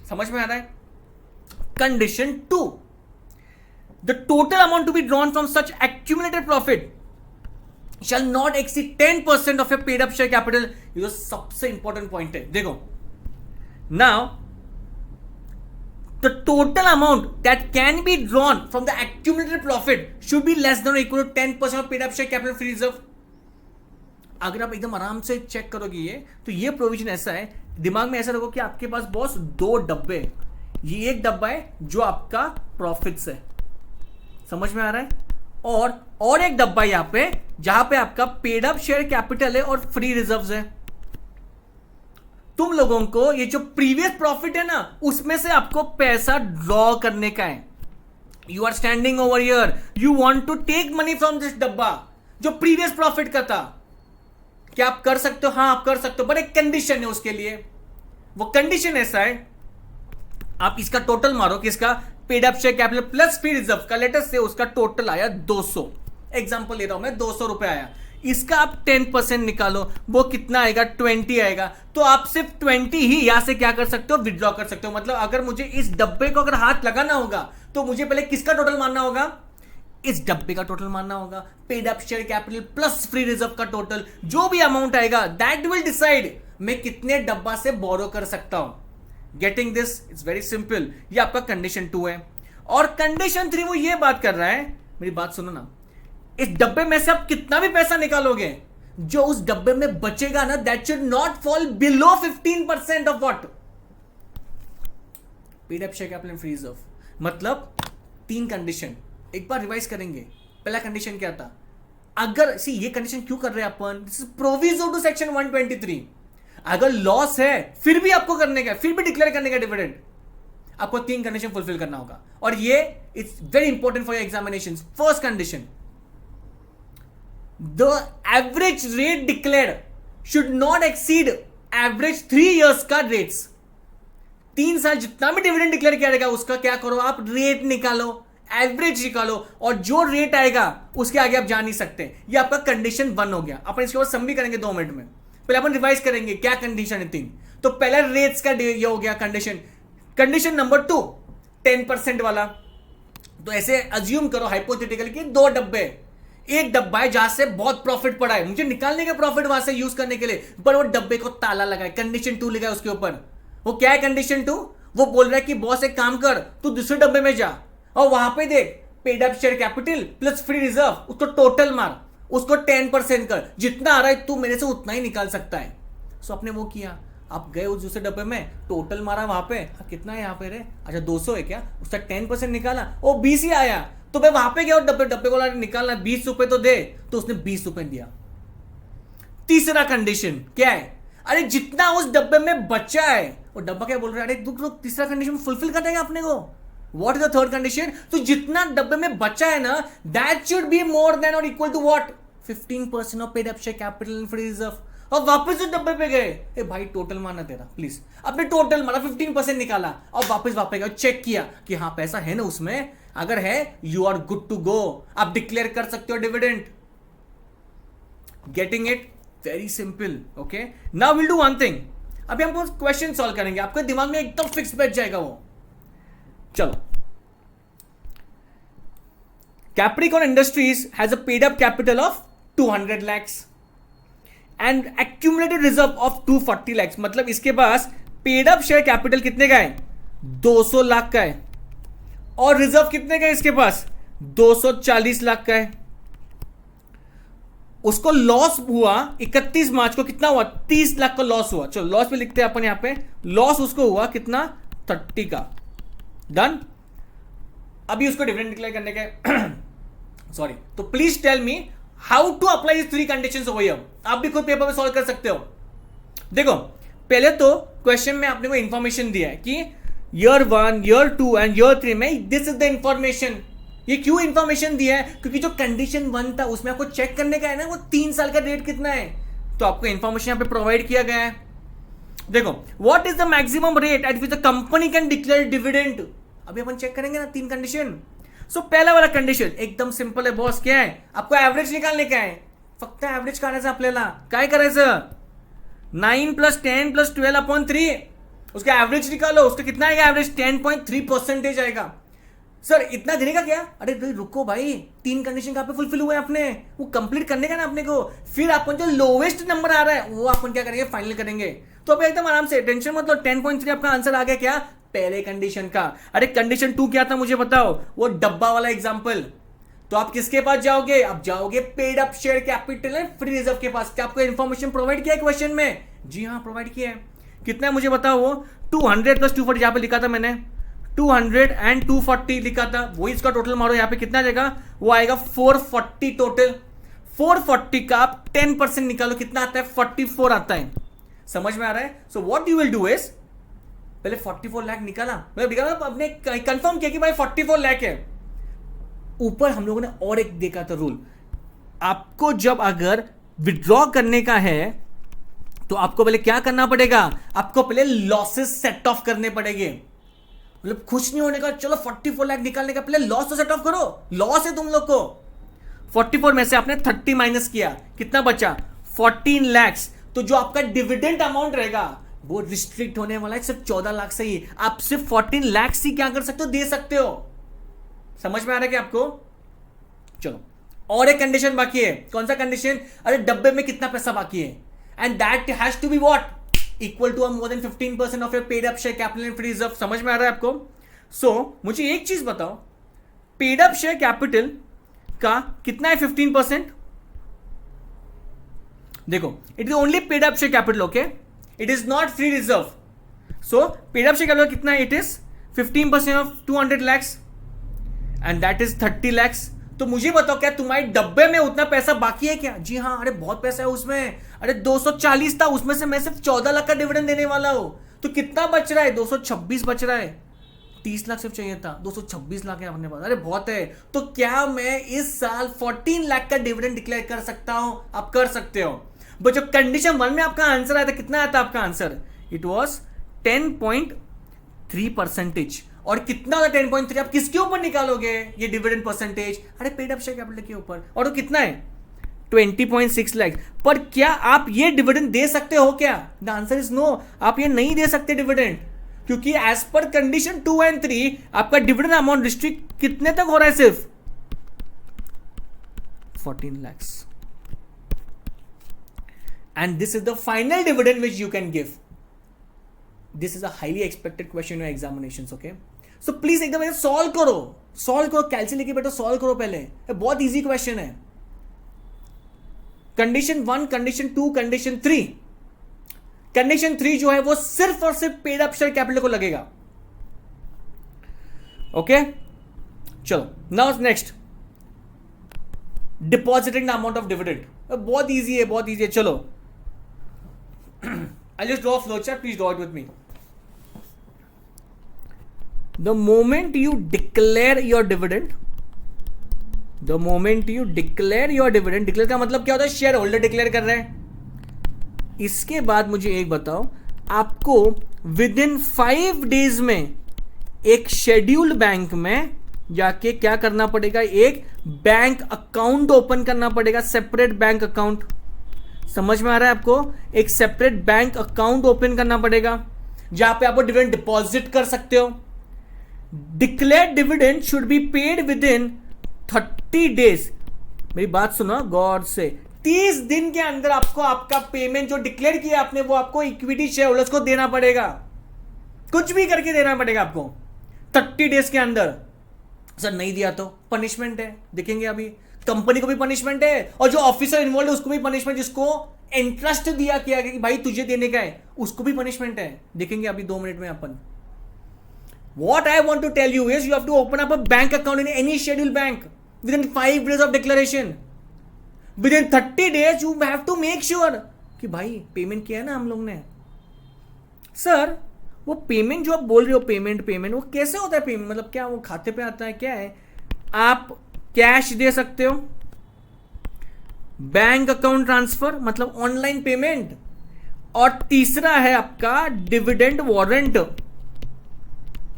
Speaker 1: समझ में आ रहा है? Condition 2, the total amount to be drawn from such accumulated profit shall not exceed 10% of your paid up share capital. ये तो सबसे इंपॉर्टेंट पॉइंट है. देखो, now the total amount that can be drawn from the accumulated profit should be less than or equal to 10% of paid up share capital free reserve. अगर आप एकदम आराम से चेक करोगे ये, तो ये प्रोविजन ऐसा है, दिमाग में ऐसा रखो कि आपके पास बॉस 2 डब्बे, ये एक डब्बा है जो आपका प्रॉफिट्स है. समझ में आ रहा है? और एक डब्बा यहां पे जहां पे आपका पेड अप शेयर कैपिटल है और फ्री रिजर्व्स है. तुम लोगों को ये जो प्रीवियस प्रॉफिट है ना, उसमें से आपको पैसा ड्रॉ करने का है. You are standing over here, you want to take money from this डब्बा जो प्रीवियस प्रॉफिट का था। क्या आप कर सकते हो? हाँ आप कर सकते हो, बट एक कंडीशन है उसके लिए। वो कंडीशन ऐसा है, आप इसका टोटल मारो, किसका? Paid up share capital plus free reserve का, लेटेस्ट से उसका टोटल आया 200, एग्जांपल ले रहा हूं मैं, 200 रुपए आया। इसका आप 10% निकालो, वो कितना आएगा? 20 आएगा। तो आप सिर्फ 20 ही यहां से क्या कर सकते हो? विड्रॉ कर सकते हो। मतलब अगर मुझे इस डब्बे को अगर हाथ लगाना होगा तो मुझे पहले किसका टोटल मानना होगा? इस डब्बे का टोटल मानना होगा। Paid up share capital plus free reserve का टोटल, जो भी अमाउंट आएगा दैट विल डिसाइड मैं कितने डब्बा से बोरो कर सकता हूं। Getting this? It's very simple. ये आपका कंडीशन 2 है। और कंडीशन 3 वो ये बात कर रहा है, मेरी बात सुनो ना, इस डब्बे में से आप कितना भी पैसा निकालोगे, जो उस डब्बे में बचेगा ना, that should not fall below 15% of what? Paid up share capital free reserve. मतलब 3 कंडीशन, एक बार रिवाइज करेंगे। पहला कंडीशन क्या था? अगर सी ये कंडीशन क्यों कर रहे हैं अपन? This is proviso to section 123। अगर लॉस है फिर भी आपको करने का, फिर भी डिक्लेयर करने का डिविडेंड, आपको 3 कंडीशन फुलफिल करना होगा। और ये it's very important for your examination. First condition, the average rate declared should not exceed average 3 years का रेट्स। 3 साल जितना भी डिविडेंड डिक्लेयर किया जाएगा उसका क्या करो आप? रेट निकालो, एवरेज निकालो, और जो रेट आएगा उसके आगे आप जा नहीं सकते। ये आपका कंडीशन 1 हो गया। अपन इसके बाद सम भी करेंगे 2 मिनट में। पहले अपन रिवाइज करेंगे क्या कंडीशन है 3। तो पहला रेट्स का ये हो गया कंडीशन। कंडीशन नंबर 2 10% वाला। तो ऐसे अज्यूम करो हाइपोथेटिकल कि 2 डब्बे, एक डब्बा है जहां से बहुत प्रॉफिट पड़ा है, मुझे निकालने का प्रॉफिट वहां से यूज करने के लिए, पर वो डब्बे को ताला लगा है। कंडीशन 2 लिखा है उसके ऊपर। वो क्या है कंडीशन 2? वो बोल रहा है कि बॉस एक काम कर, तू दूसरे डब्बे में जा और वहां पे देख paid up share capital plus free reserve, उसको टोटल मार, उसको 10% कर, जितना आ रहा है तू मेरे से उतना ही निकाल सकता है। सो आपने वो किया, आप गए उस दूसरे डब्बे में, टोटल मारा वहां पे, कितना है यहाँ पे रे? अच्छा 200 है क्या? उसका 10% निकाला, वो 20 ही आया। तो मैं वहां पे गया और डब्बे को निकालना, 20 रुपए तो दे, तो उसने 20 रुपए दिया। तीसरा कंडीशन क्या है? अरे जितना उस डब्बे में बचा है, वो डब्बा क्या बोल रहा है? अरे दुख लोग तीसरा कंडीशन फुलफिल कर देगा अपने को। What is the third condition? तो जितना डब्बे में बचा है ना, that should be more than और equal to what? 15% of paid up share capital and free reserve. और वापस उस डब्बे पे गए, ए भाई टोटल मारना तेरा प्लीज। आपने टोटल मारा, 15% निकाला और वापस गए, चेक किया कि हाँ पैसा है ना उसमें, अगर है you are good to go, आप डिक्लेयर कर सकते हो dividend. Getting it? Very simple. Okay, now will do one thing. अभी हम क्वेश्चन सॉल्व करेंगे, आपके दिमाग में एकदम फिक्स बैठ जाएगा वो। चलो, Capricorn Industries has a paid up capital of 200 lakhs and accumulated reserve of 240 lakhs। मतलब इसके पास पेड अप शेयर कैपिटल कितने का है? 200 लाख का है, और रिजर्व कितने का है इसके पास? 240 लाख का है। उसको लॉस हुआ 31 मार्च को, कितना हुआ? 30 लाख का लॉस हुआ। चलो लॉस भी लिखते हैं अपन यहां पे। लॉस उसको हुआ कितना? 30 का। डन। अभी उसको डिविडेंड डिक्लेयर करने के सॉरी, तो please tell me how to apply 3 conditions over here. आप भी खुद पेपर में सॉल्व कर सकते हो। देखो, पहले तो क्वेश्चन में आपने को इंफॉर्मेशन दिया है कि ईयर 1, ईयर 2 एंड ईयर 3 में दिस इज द इंफॉर्मेशन। ये क्यों इंफॉर्मेशन दिया है? क्योंकि जो कंडीशन 1 था उसमें आपको चेक करने का है ना, वो 3 साल का रेट कितना है, तो आपको इंफॉर्मेशन यहां पे प्रोवाइड किया गया है। देखो, what is the maximum rate at which the company can declare dividend. अभी अपन चेक करेंगे ना 3 कंडीशन। सो पहला वाला कंडिशन एकदम सिंपल आहे बॉस, क्या आहे? आपको ऍव्हरेज निकालने काय आहे? फक्त ऍव्हरेज काढायचं आपल्याला। काय करायचं? 9 + 10 + 12/3, उसका एवरेज निकालो। उसका कितना आएगा एवरेज? 10.3% आएगा। सर इतना देने का क्या? अरे रुको भाई, 3 कंडीशन कहां पे फुलफिल हुए अपने, वो कंप्लीट करने का ना अपने को। फिर अपन जो लोवेस्ट नंबर आ रहा है वो अपन क्या करेंगे? फाइनल करेंगे। तो अब एकदम आराम से, टेंशन मत लो। 10.3 आपका आंसर आ गया क्या? पहले कंडीशन का। अरे कंडीशन 2 क्या था मुझे बताओ? वो डब्बा वाला एग्जांपल। तो आप किसके पास जाओगे? आप जाओगे paid up share capital and free reserve के पास। क्या आपको इन्फॉर्मेशन प्रोवाइड किया है क्वेश्चन में? जी हाँ, प्रोवाइड किया है। कितना है मुझे बताओ? वो 200 + 240 यहां पे लिखा था मैंने, 200 एंड 240 लिखा था। वही इसका टोटल मारो, यहां पे कितना आ जाएगा? वो आएगा 440 टोटल। 440 का आप 10% निकालो, कितना आता है? 44 आता है। समझ में आ रहा है? So what you will do is, पहले 44 लाख निकाला, मतलब निकाला, आपने कंफर्म किया कि भाई 44 लाख है। ऊपर हम लोगों ने और एक देखा था रूल, आपको जब अगर विड्रॉ करने का है तो आपको पहले क्या करना पड़ेगा, आपको पहले लॉसेस सेट ऑफ करने पड़ेंगे। मतलब खुश नहीं होने का, चलो 44 लाख निकालने का, पहले लॉस तो सेट ऑफ करो। लॉस है तुम लोग को, 44 में से आपने 30 माइनस किया, कितना बचा 14 लाख। तो जो आपका डिविडेंड अमाउंट रहेगा वो रिस्ट्रिक्ट होने वाला है सिर्फ 14 लाख से ही। आप सिर्फ 14 लाख से क्या कर सकते हो, दे सकते हो। समझ में आ रहा है क्या आपको? चलो और एक कंडीशन बाकी है। कौन सा कंडीशन? अरे डब्बे में कितना पैसा बाकी है, and that has to be what, equal to more than 15% of your paid up share capital and free reserve. समझ में आ रहा है आपको? मुझे एक चीज बताओ, पेड अप शेयर कैपिटल का कितना है 15%? देखो, it is only paid up share capital, okay, it is not free reserve. Paid up share capital कितना है? It is 15% of 200 lakhs and that is 30 lakhs. तो मुझे बताओ, क्या तुम्हारे डब्बे में उतना पैसा बाकी है क्या? जी हाँ, अरे बहुत पैसा है उसमें, अरे 240 था, उसमें से मैं सिर्फ 14 लाख का डिविडेंड देने वाला हूं, तो कितना बच रहा है? 226 बच रहा है। 30 लाख सिर्फ चाहिए था, 226 लाख है अपने पास, अरे बहुत है। तो क्या मैं इस साल 14 लाख का डिविडेंड डिक्लेयर कर सकता हूं? आप कर सकते हो। बट जो कंडीशन 1 में आपका आंसर आया था, कितना आया था आपका आंसर? It was 10.3%। और कितना था 10.3? आप किसके ऊपर निकालोगे ये डिविडेंड परसेंटेज? अरे पेड अप शेयर कैपिटल के ऊपर। और वो कितना है? 20.6 लाख। पर क्या आप ये डिविडेंड दे सकते हो क्या? The answer is no. आप ये नहीं दे सकते डिविडेंड, क्योंकि एज पर कंडीशन 2 एंड 3 आपका डिविडेंड अमाउंट रिस्ट्रिक्ट कितने तक हो रहा है? सिर्फ 14 lakh. And this is the final dividend which you can give. This is a highly expected question in examinations, okay? So please एकदम सॉल्व करो, कैलसी लेके बैठो, सॉल्व करो पहले, बहुत इजी क्वेश्चन है। Condition 1, condition 2, condition 3। कंडीशन 3 जो है वो सिर्फ और सिर्फ पेड अप शेयर कैपिटल को लगेगा, ओके? चलो now next, depositing the amount of dividend. बहुत इजी है, बहुत इजी है। चलो I just draw flow chart, please draw it with me. The moment you declare your dividend, declare का मतलब क्या होता है? शेयर होल्डर डिक्लेयर कर रहे हैं। इसके बाद मुझे एक बताओ, आपको विद इन 5 डेज में एक शेड्यूल्ड बैंक में जाके क्या करना पड़ेगा? एक बैंक अकाउंट ओपन करना पड़ेगा, सेपरेट बैंक अकाउंट। समझ में आ रहा है आपको? एक सेपरेट बैंक अकाउंट ओपन करना पड़ेगा जहां पे आप डिविडेंड डिपॉजिट कर सकते हो। Declared dividend should be paid with in 30 days. मेरी बात सुनो गौर से, 30 दिन के अंदर आपको आपका पेमेंट जो डिक्लेयर किया आपने वो आपको इक्विटी शेयर होल्डर्स को देना पड़ेगा। कुछ भी करके देना पड़ेगा आपको 30 डेज के अंदर। सर नहीं दिया तो पनिशमेंट है, देखेंगे अभी। कंपनी को भी पनिशमेंट है और जो ऑफिसर इन्वॉल्व है उसको भी पनिशमेंट, जिसको इंटरेस्ट दिया किया कि भाई तुझे देने का है उसको भी पनिशमेंट है, देखेंगे अभी 2 मिनट में अपन। What I want to tell you is you have to open up a bank account in any scheduled bank within 5 days of declaration. Within 30 days you have to make sure कि भाई payment किया है ना हम लोग ने। Sir वो payment जो आप बोल रहे हो, पेमेंट वो कैसे होता है? पेमेंट मतलब क्या वो खाते पे आता है, क्या है? आप कैश दे सकते हो, बैंक अकाउंट ट्रांसफर मतलब ऑनलाइन पेमेंट, और तीसरा है आपका डिविडेंड वारंट।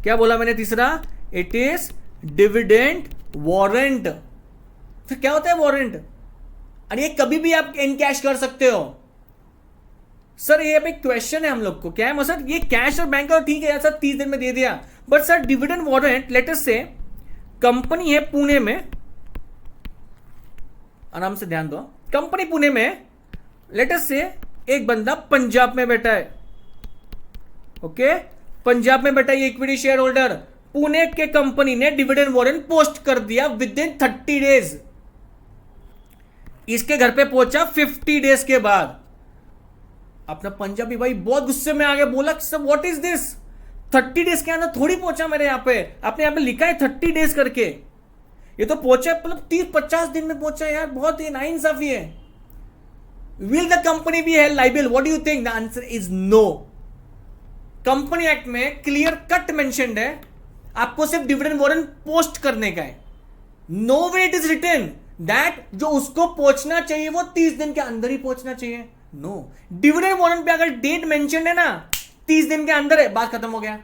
Speaker 1: क्या बोला मैंने तीसरा? It is dividend warrant. फिर क्या होता है वारंट? अरे ये कभी भी आप इन कैश कर सकते हो। सर ये अब एक क्वेश्चन है हम लोग को, क्या है सर? ये कैश और बैंक का ठीक है सर, 30 दिन में दे दिया, but sir dividend warrant, late us से कंपनी है पुणे में, आराम से ध्यान दो, कंपनी पुणे में, लेट अस से एक बंदा पंजाब में बैठा है, ओके? पंजाब में बैठा ये इक्विटी शेयर होल्डर, पुणे के कंपनी ने डिविडेंड वारंट पोस्ट कर दिया विद इन 30 डेज। इसके घर पे पहुंचा 50 डेज के बाद। अपना पंजाबी भाई बहुत गुस्से में आ गया, बोला sir what is this, 30 days के अंदर थोड़ी पहुंचा मेरे यहाँ पे, आपने यहाँ पे लिखा है 30 डेज करके, ये तो पहुंचा मतलब 30-50 दिन में पहुंचा यार, बहुत ही नाइंसाफी है। Will the company be held liable? What do you think? The answer is no. Company act में क्लियर कट मेंशन्ड है आपको सिर्फ डिविडेंड वारंट पोस्ट करने का है, nowhere it is written that जो उसको पहुंचना चाहिए वो 30 दिन के अंदर ही पहुंचना चाहिए. नो, डिविडेंड वारंट पे अगर डेट मेंशन है ना 30 दिन के अंदर है, बात खत्म हो गया.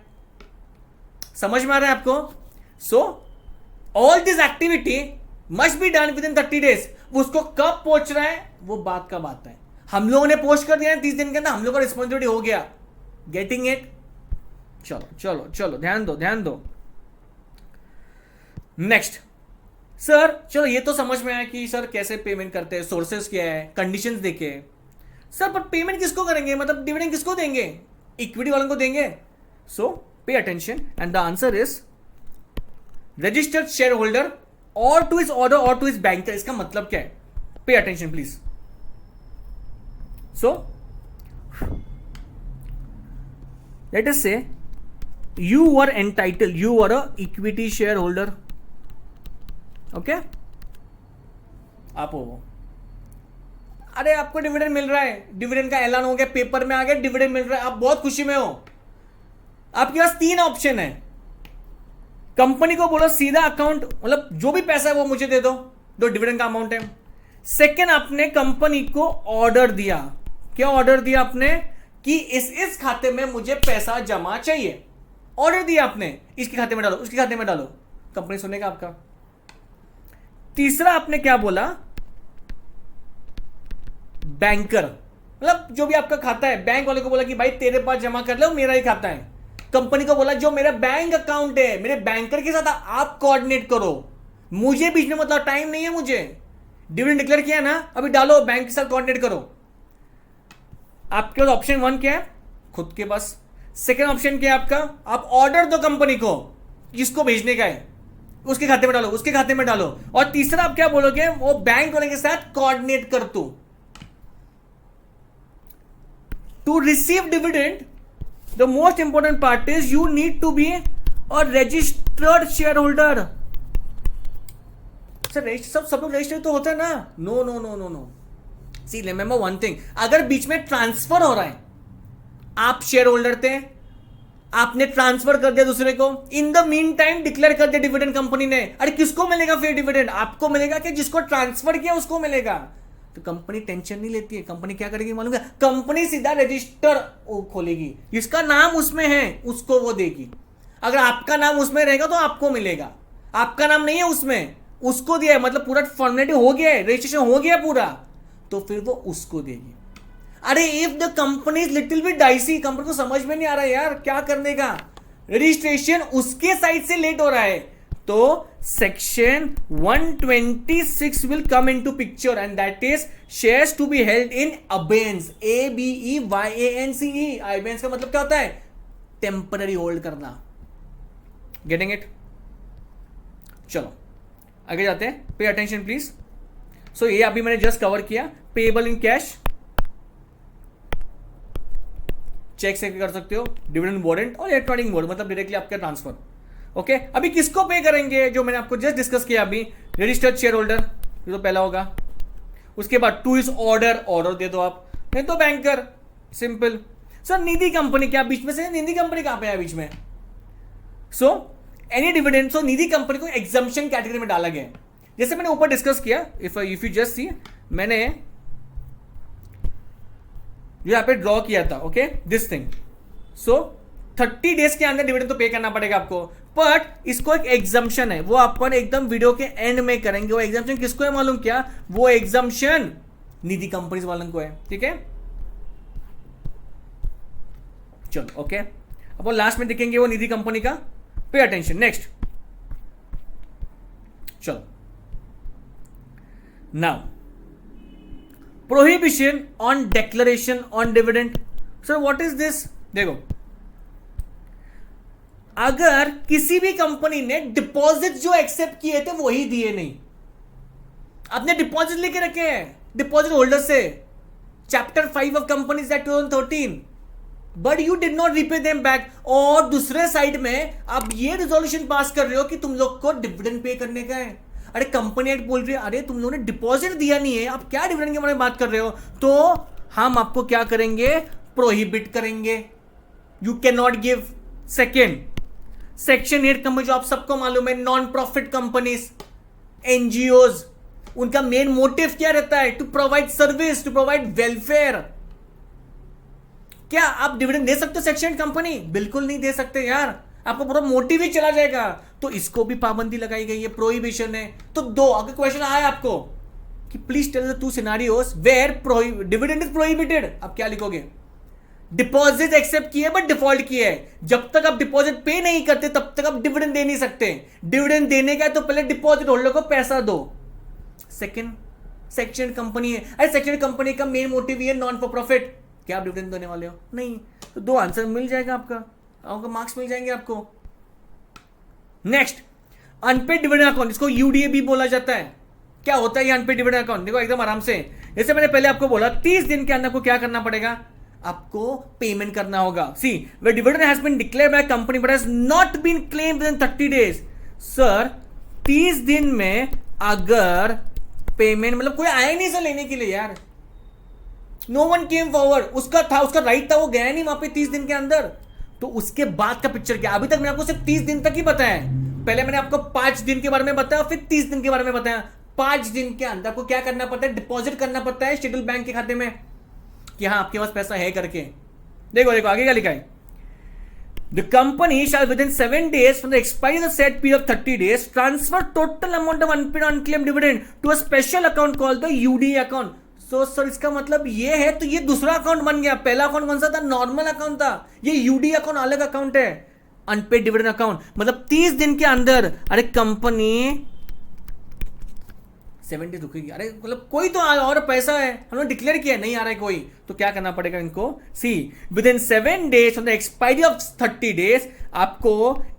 Speaker 1: समझ में आ रहा है आपको? So all this activity must be done with in 30 days. उसको कब पहुंच रहा है वो बात का बात है. हम लोगों ने पोस्ट कर दिया है 30 दिन के अंदर, हम लोग का रिस्पॉन्सिबिलिटी हो गया. Getting it? चलो चलो चलो, ध्यान दो ध्यान दो. नेक्स्ट सर, चलो ये तो समझ में आया कि सर कैसे पेमेंट करते हैं, सोर्सेस क्या है, कंडीशंस देखे. सर पर पेमेंट किसको करेंगे, मतलब डिविडेंड किसको देंगे? इक्विटी वालों को देंगे. So pay attention and the answer is registered share holder और टू इज ऑर्डर और टू इज बैंकर. इसका मतलब क्या है? Pay attention please. So let us say you were entitled, you were a equity shareholder. Okay, आप हो वो. अरे आपको डिविडेंड मिल रहा है, डिविडेंड का ऐलान हो गया, पेपर में आ गया, डिविडेंड मिल रहा है, आप बहुत खुशी में हो. आपके पास 3 ऑप्शन है. कंपनी को बोलो सीधा अकाउंट, मतलब जो भी पैसा है वो मुझे दे दो, जो डिविडेंड का अमाउंट है. सेकेंड, आपने कंपनी को ऑर्डर दिया. क्या ऑर्डर दिया आपने? कि इस खाते में मुझे पैसा जमा चाहिए. ऑर्डर दिया आपने, इसके खाते में डालो, उसके खाते में डालो. कंपनी सुनेगा आपका. तीसरा आपने क्या बोला? बैंकर, मतलब जो भी आपका खाता है, बैंक वाले को बोला कि भाई तेरे पास जमा कर लो, मेरा ही खाता है. कंपनी को बोला जो मेरा बैंक अकाउंट है, मेरे बैंकर के साथ आप कोऑर्डिनेट करो, मुझे बीच में मतलब टाइम नहीं है, मुझे डिविडेंड डिक्लेयर किया ना, अभी डालो, बैंक के साथ कोऑर्डिनेट करो. आपके पास ऑप्शन 1 क्या है? खुद के पास. सेकेंड ऑप्शन क्या है आपका? आप ऑर्डर दो कंपनी को, जिसको भेजने का है, उसके खाते में डालो, उसके खाते में डालो. और तीसरा आप क्या बोलोगे? वो बैंक वाले के साथ कोऑर्डिनेट कर तू. To receive dividend the most important part is you need to be a registered share holder. Sir सब लोग रजिस्टर्ड तो होता है ना? No no no no no. See remember one thing, अगर बीच में ट्रांसफर हो रहा है, आप शेयर होल्डर थे, आपने ट्रांसफर कर दिया दूसरे को, in the mean time declare कर दिया डिविडेंड कंपनी ने, अरे किसको मिलेगा फिर डिविडेंड? आपको मिलेगा कि जिसको ट्रांसफर किया उसको मिलेगा. तो कंपनी टेंशन नहीं लेती है. कंपनी क्या करेगी मालूम है? कंपनी सीधा रजिस्टर खोलेगी, जिसका नाम उसमें है उसको वो देगी. अगर आपका नाम उसमें रहेगा तो आपको मिलेगा, आपका नाम नहीं है उसमें, उसको दिया है, मतलब पूरा फॉर्मेलिटी हो गया है, रजिस्ट्रेशन हो गया पूरा, तो फिर वो उसको देगी. अरे if the company is little bit dicey, company को समझ में नहीं आ रहा है यार क्या करने का, रजिस्ट्रेशन उसके साइड से लेट हो रहा है, तो section 126 will come into picture and that is shares to be held in abeyance. ABEYANCE. Abeyance का मतलब क्या होता है? टेम्पररी होल्ड करना. Getting it? चलो आगे जाते हैं. पे अटेंशन प्लीज. सो ये अभी मैंने जस्ट कवर किया. पेएबल इन कैश, चेक से कर सकते हो, डिविडेंड वारंट और इलेक्ट्रॉनिक मोड, मतलब डायरेक्टली आपका ट्रांसफर. ओके, अभी किसको पे करेंगे? जो मैंने आपको जस्ट डिस्कस किया अभी, रजिस्टर्ड शेयर होल्डर, ये तो पहला होगा. उसके बाद टू इज ऑर्डर, ऑर्डर दे दो आप, नहीं तो बैंकर. सिंपल. सर निधि कंपनी क्या बीच में से? निधि कंपनी कहां पे है बीच में? सो एनी डिविडेंड, सो निधि कंपनी को एग्जम्पशन कैटेगरी में डाला गया. जैसे मैंने ऊपर डिस्कस किया, इफ यू जस्ट सी, मैंने यहां पे ड्रॉ किया था. Okay, this thing. So 30 days के अंदर डिविडेंड तो पे करना पड़ेगा आपको, बट इसको एक एग्जम्पशन है, वो अपन एकदम वीडियो के एंड में करेंगे. वो एग्जम्पशन किसको है मालूम क्या? वो एग्जम्पशन निधि कंपनीज वालों को है. ठीक है, चलो ओके, अब लास्ट में देखेंगे वो निधि कंपनी का. Pay attention. नेक्स्ट, चलो now prohibition on declaration on dividend. Sir what is this? देखो, अगर किसी भी कंपनी ने डिपॉजिट जो एक्सेप्ट किए थे वही दिए नहीं, आपने डिपॉजिट लेके रखे हैं डिपॉजिट होल्डर से, chapter 5 of companies act 2013, but you did not repay them back. और दूसरे साइड में आप ये रिजोल्यूशन पास कर रहे हो कि तुम लोग को डिविडेंड पे करने का है. अरे कंपनी एक्ट बोल रही है अरे तुम लोगों ने डिपॉजिट दिया नहीं है, आप क्या डिविडेंड के बारे में बात कर रहे हो? तो हम आपको क्या करेंगे? प्रोहिबिट करेंगे. You can not give. Second, section 8 company जो आप सबको मालूम है, नॉन प्रॉफिट कंपनीज, एनजीओज, उनका मेन मोटिव क्या रहता है? To provide service, to provide welfare. क्या आप डिविडेंड दे सकते हो सेक्शन कंपनी? बिल्कुल नहीं दे सकते यार, आपका पूरा मोटिव ही चला जाएगा। तो इसको भी पाबंदी लगाई गई है, प्रोहिबिशन है। तो दो, अगर क्वेश्चन आया आपको कि please tell the two scenarios where dividend is prohibited, आप क्या लिखोगे? डिपॉजिट एक्सेप्ट किए बट डिफॉल्ट किए है। जब तक आप डिपॉजिट पे नहीं करते तब तक आप डिविडेंड दे नहीं सकते। डिविडेंड देने का है तो पहले डिपॉजिट होल्डर को पैसा दो। सेकंड, सेक्शन कंपनी है, अरे सेक्शन कंपनी का मेन मोटिव ये नॉन फॉर प्रॉफिट, क्या आप डिविडेंड देने वाले हो? नहीं। तो दो आंसर मिल जाएगा, आपका मार्क्स मिल जाएंगे आपको। नेक्स्ट, अनपेड डिविडेंड अकाउंट, इसको यूडीए भी बोला जाता है। क्या होता है ये अनपेड डिविडेंड अकाउंट? देखो एकदम आराम से, जैसे मैंने पहले आपको बोला 30 दिन के अंदर आपको क्या करना पड़ेगा? आपको पेमेंट करना होगा। See way dividend has been declared by company but has not been claimed within 30 days. Sir 30 दिन में अगर पेमेंट, मतलब कोई आया नहीं सर लेने के लिए यार, नो वन केम फॉरवर्ड, उसका राइट था, वो गया नहीं वहां पे 30 दिन के अंदर, तो उसके बाद का पिक्चर क्या? अभी तक मैंने आपको सिर्फ 30 दिन तक ही बताया है। पहले मैंने आपको 5 दिन के बारे में बताया, फिर 30 दिन के बारे में बताया। 5 दिन के अंदर आपको क्या करना पड़ता है? डिपॉजिट करना पड़ता है शेड्यूल बैंक के खाते में कि हाँ आपके पास पैसा है करके। देखो आगे क्या लिखा है? The company shall within 7 days from the expiry of the said period of 30 days transfer total amount of unpaid unclaimed dividend to a special account called the UDA account. So sir इसका मतलब ये है, तो ये दूसरा account बन गया। पहला अकाउंट कौन सा था? नॉर्मल अकाउंट था। ये यूडी अकाउंट अलग अकाउंट है, अनपेड डिविडेंड अकाउंट। मतलब 30 दिन के अंदर अरे कंपनी 7 डेज रुकेगी, अरे मतलब कोई तो और पैसा है, हमने डिक्लेयर किया नहीं आ रहा है कोई, तो क्या करना पड़ेगा इनको? See within 7 days from the expiry of 30 days आपको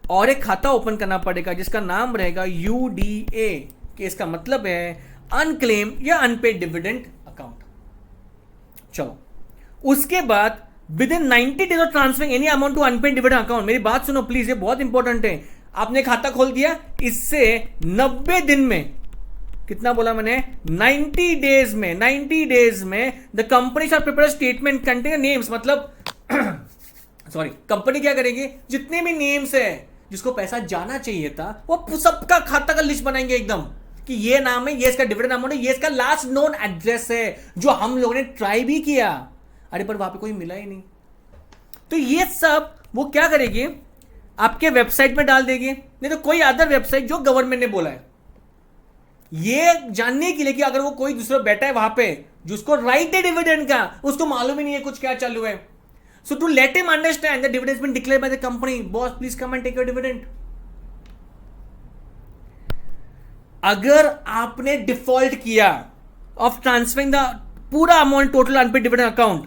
Speaker 1: और एक खाता ओपन करना पड़ेगा जिसका नाम रहेगा यूडीए, कि इसका मतलब है अनक्लेम या अनपेड डिविडेंड अकाउंट। चलो उसके बाद within 90 days of transferring any amount to unpaid dividend account, मेरी बात सुनो प्लीज, ये बहुत इंपॉर्टेंट है। आपने खाता खोल दिया, इससे 90 दिन में, कितना बोला मैंने? 90 डेज में the company shall prepare statement containing names, मतलब सॉरी, कंपनी क्या करेगी? जितने भी नेम्स है जिसको पैसा जाना चाहिए था वो सबका खाता का लिस्ट बनाएंगे एकदम, कि ये नाम है, ये इसका डिविडेंड अमाउंट है, ये इसका लास्ट नोन एड्रेस है, जो हम लोगों ने ट्राई भी किया, अरे पर वहां पे कोई मिला ही नहीं। तो ये सब वो क्या करेगी? आपके वेबसाइट में डाल देगी, नहीं तो कोई अदर वेबसाइट जो गवर्नमेंट ने बोला है, ये जानने के लिए कि अगर वो कोई दूसरा बैठा है वहां पे जिसको राइट है डिविडेंड का, उसको मालूम ही नहीं है कुछ क्या चालू है। So to let him understand the dividend has been declared by the company, boss please come and take your dividend. अगर आपने डिफॉल्ट किया ऑफ ट्रांसफरिंग द पूरा amount total unpaid dividend account,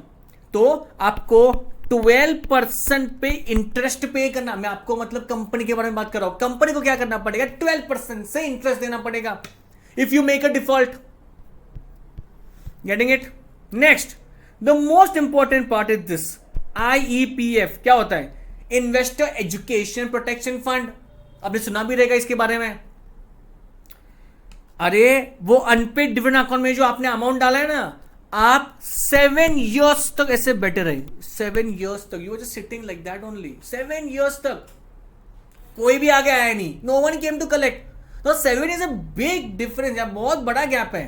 Speaker 1: तो आपको 12% पे इंटरेस्ट पे करना। मैं आपको मतलब कंपनी के बारे में बात कर रहा हूं, कंपनी को क्या करना पड़ेगा? 12% से इंटरेस्ट देना पड़ेगा if you make a default. Getting it? Next, the most important part is this, IEPF क्या होता है? Investor education protection fund. आपने सुना भी रहेगा इसके बारे में। अरे वो अनपेड डिविडेंड अकाउंट में जो आपने अमाउंट डाला है ना, आप 7 years तक ऐसे बैठे रहे, 7 years तक, you just sitting like that only, 7 years तक कोई भी आगे आया नहीं, no one came to collect. तो 7 इज अ बिग डिफरेंस, बहुत बड़ा गैप है।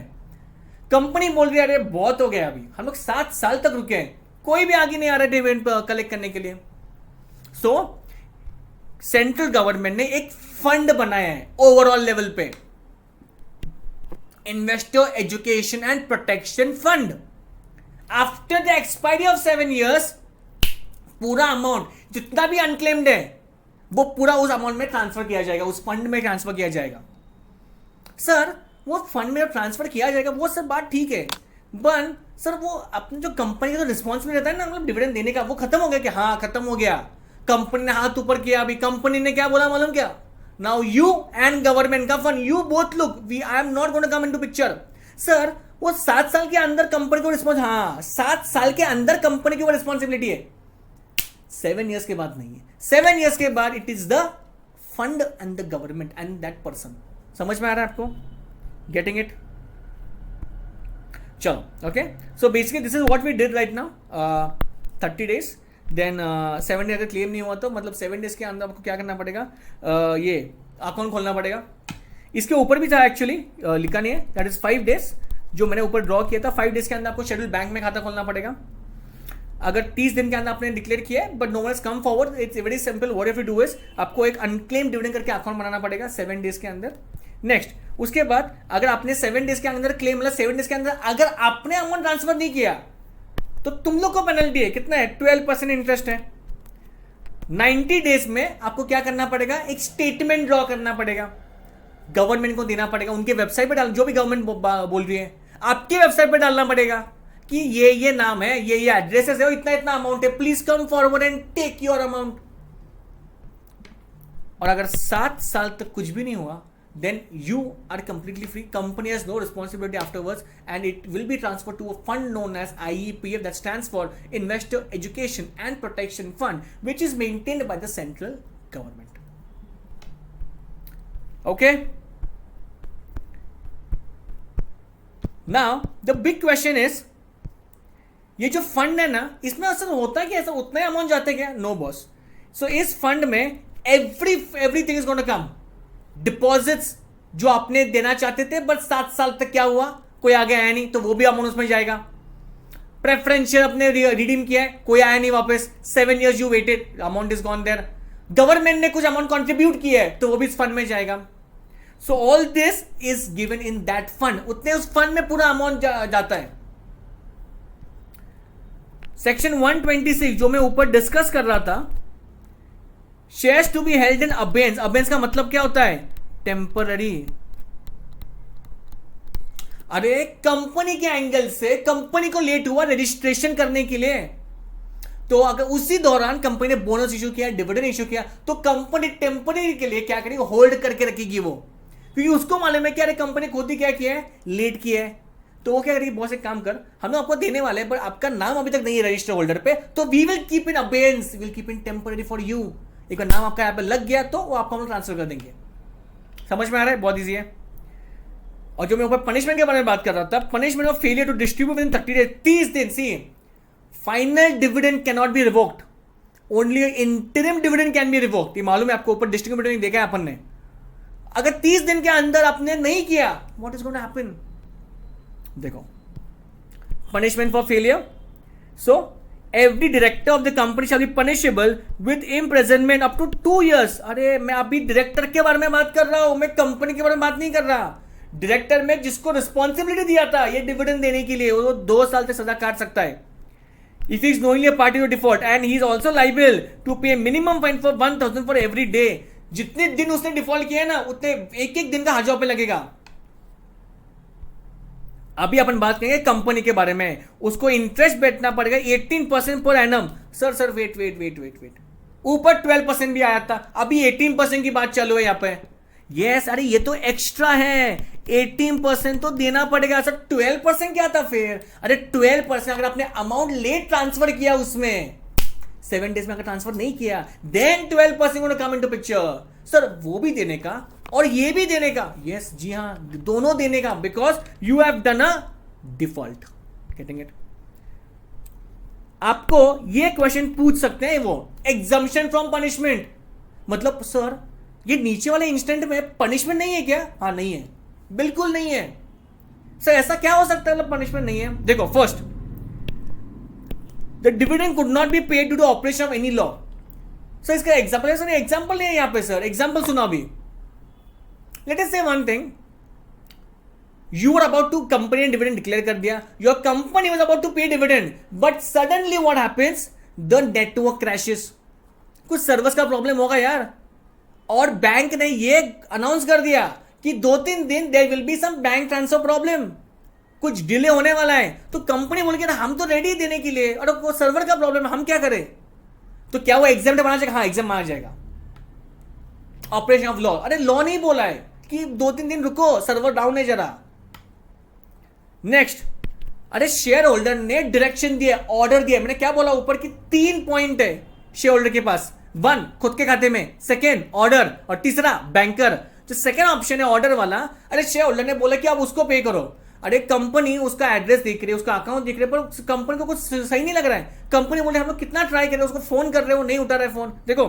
Speaker 1: कंपनी बोल रही है अरे बहुत हो गया, अभी हम लोग 7 साल तक रुके हैं, कोई भी आगे नहीं आ रहा डिविडेंड कलेक्ट करने के लिए। सो सेंट्रल गवर्नमेंट ने एक फंड बनाया है ओवरऑल लेवल पे, investor education and protection fund. After the expiry of 7 years पूरा अमाउंट जितना भी अनक्लेम्ड है वो पूरा उस अमाउंट में ट्रांसफर किया जाएगा, उस फंड में ट्रांसफर किया जाएगा। सर वो फंड में ट्रांसफर किया जाएगा, वो सब बात ठीक है, बट सर वो अपने जो कंपनी का जो रिस्पॉन्सिबिलिटी रहता है ना, मतलब डिविडेंड देने का, वो खत्म हो गया कि हाँ खत्म हो गया, कंपनी ने हाथ ऊपर किया। अभी कंपनी ने क्या बोला मालूम क्या? नाउ यू एंड गवर्नमेंट का fund, you both look, I am not going to come into picture. Sir वो 7 साल के अंदर कंपनी को रिस्पॉन्स, हाँ 7 साल के अंदर कंपनी की वो रिस्पॉन्सिबिलिटी है, 7 years के बाद नहीं है। 7 years के बाद it is the fund and the government and that person. समझ में आ रहा है आपको? Getting it? चलो okay, so basically this is what we did right now. 30 days, then 7 days अगर क्लेम नहीं हुआ तो मतलब 7 days के अंदर आपको क्या करना पड़ेगा? ये अकाउंट खोलना पड़ेगा। इसके ऊपर भी था एक्चुअली, लिखा नहीं है, दैट इज 5 डेज जो मैंने ऊपर ड्रॉ किया था। 5 डेज के अंदर आपको शेड्यूल बैंक में खाता खोलना पड़ेगा। अगर 30 दिन के अंदर आपने डिक्लेयर किया है but no one has come forward, it's very simple, what if you do is आपको एक अनक्लेम डिविडेंड करके अकाउंट बनाना पड़ेगा 7 डेज के अंदर। नेक्स्ट, उसके बाद अगर आपने 7 डेज के अंदर क्लेम, मतलब 7 डेज के अंदर अगर आपने अमाउंट ट्रांसफर नहीं किया तो तुम लोग को पेनल्टी है, कितना है, 12% इंटरेस्ट है। 90 डेज में आपको क्या करना पड़ेगा, एक स्टेटमेंट ड्रॉ करना पड़ेगा, गवर्नमेंट को देना पड़ेगा, उनके वेबसाइट पे डाल, जो भी गवर्नमेंट बोल रही है आपकी वेबसाइट पे डालना पड़ेगा कि ये नाम है, ये एड्रेसेस है, इतना इतना अमाउंट है, please come forward and take your amount. और अगर 7 साल तक कुछ भी नहीं हुआ then you are completely free. Company has no responsibility afterwards and it will be transferred to a fund known as IEPF, that stands for Investor Education and Protection Fund, which is maintained by the central government. Okay? Now the big question is, ये जो fund है ना, इसमें असल होता है कि ऐसा उतना ही अमाउंट जाते क्या? No boss. सो इस फंड में everything is going to come. Deposits जो आपने देना चाहते थे बट 7 साल तक क्या हुआ, कोई आगे आया नहीं, तो वो भी अमाउंट उसमें जाएगा। प्रेफरेंशियल अपने रिडीम किया है, कोई आया नहीं वापस, 7 years you waited, amount is gone there. Government ने कुछ अमाउंट कंट्रीब्यूट किया है तो वो भी इस फंड में जाएगा। So all this is given in that fund, उतने उस फंड में पूरा अमाउंट जाता है। सेक्शन 126 जो मैं ऊपर डिस्कस कर रहा था, shares to be held in abeyance. Abeyance का मतलब क्या होता है, टेम्पररी। अरे कंपनी के एंगल से कंपनी को लेट हुआ रजिस्ट्रेशन करने के लिए, तो अगर उसी दौरान कंपनी ने बोनस इशू किया, डिविडेंड इशू किया, तो कंपनी टेम्पररी के लिए क्या करेगी, होल्ड करके रखेगी वो, क्योंकि उसको मालूम है कि अरे कंपनी खुद ही क्या किया है, लेट किया है, तो वो क्या करेगी, बहुत से काम कर, हम लोग आपको देने वाले हैं पर आपका नाम अभी तक नहीं है रजिस्टर होल्डर पे, तो we will keep in abeyance, will keep in temporary for you. एक बार नाम आपका यहाँ पे लग गया तो वो आपको हम ट्रांसफर कर देंगे। समझ में आ रहा है, बहुत ईजी है। और जो मैं ऊपर पनिशमेंट के बारे में बात कर रहा था, punishment of failure to distribute within 30 days, 30 दिन। See, final dividend can not be revoked, only interim dividend can be revoked. ये मालूम है आपको, ऊपर डिस्ट्रीब्यूट देखा है अपन ने। अगर 30 दिन के अंदर आपने नहीं किया, what is going to happen, देखो, punishment for failure. So every director of the company shall be punishable with imprisonment up to 2 years। अरे मैं अभी डायरेक्टर के बारे में बात कर रहा हूं, मैं कंपनी के बारे में बात नहीं कर रहा। डायरेक्टर में जिसको रिस्पॉन्सिबिलिटी दिया था ये डिविडेंड देने के लिए, वो 2 साल तक सजा काट सकता है। If he is knowingly a party to default and he is also liable to pay minimum fine for 1000 for every day। जितने दिन उसने डिफॉल्ट किया है ना, उतने एक दिन का 1000 रुपये लगेगा। अभी अपन बात करेंगे कंपनी के बारे में, उसको इंटरेस्ट बैठना पड़ेगा 18% पर एनम। सर वेट, ऊपर 12% भी आया था, अभी 18% की बात चालू है यहाँ पे। यस, अरे ये तो एक्स्ट्रा है, 18% तो देना पड़ेगा। सर 12% क्या था फिर, अरे 12% अगर आपने अमाउंट लेट ट्रांसफर किया, उसमें 7 डेज में अगर ट्रांसफर नहीं किया, then 12% come into picture. Sir वो भी देने का और ये भी देने का, यस जी हाँ, दोनों देने का, because you have done a default. Getting it? आपको ये क्वेश्चन पूछ सकते हैं, वो एग्जम्पशन फ्रॉम पनिशमेंट, मतलब सर ये नीचे वाले इंस्टेंट में पनिशमेंट नहीं है क्या? हाँ नहीं है, बिल्कुल नहीं है। सर ऐसा क्या हो सकता है मतलब पनिशमेंट नहीं है? देखो, first, the dividend could not be paid due to operation of any law. Sir इसका एग्जाम्पल है, सर एग्जाम्पल नहीं है यहाँ पे। सर एग्जाम्पल सुना अभी, लेट अस से one thing, you were about to company ने डिविडेंड डिक्लेयर कर दिया, your company was about to pay dividend, but suddenly what happens, the network crashes। कुछ सर्विस का प्रॉब्लम होगा यार, और बैंक ने ये अनाउंस कर दिया कि 2-3 दिन there will be some bank transfer problem, कुछ डिले होने वाला है। तो कंपनी बोल के हम तो रेडी देने के लिए, और वो सर्वर का प्रॉब्लम है, हम क्या करें? तो क्या वो एग्जाम बना जाएगा? हाँ एग्जाम माना जाएगा। ऑपरेशन ऑफ लॉ, अरे लॉ नहीं बोला है कि 2-3 दिन रुको, सर्वर डाउन है जरा। नेक्स्ट, अरे शेयर होल्डर ने डायरेक्शन दिया, ऑर्डर दिया, मैंने क्या बोला ऊपर की 3 पॉइंट है शेयर होल्डर के पास। 1 खुद के खाते में, सेकेंड ऑर्डर, और तीसरा बैंकर। जो सेकेंड ऑप्शन है ऑर्डर वाला, अरे शेयर होल्डर ने बोला कि आप उसको पे करो। अरे कंपनी उसका एड्रेस देख रही है, उसका अकाउंट देख रही है, पर कंपनी को कुछ सही नहीं लग रहा है। कंपनी बोले हम लोग कितना ट्राई कर रहे हैं, उसको फोन कर रहे हो, नहीं उठा रहे फोन। देखो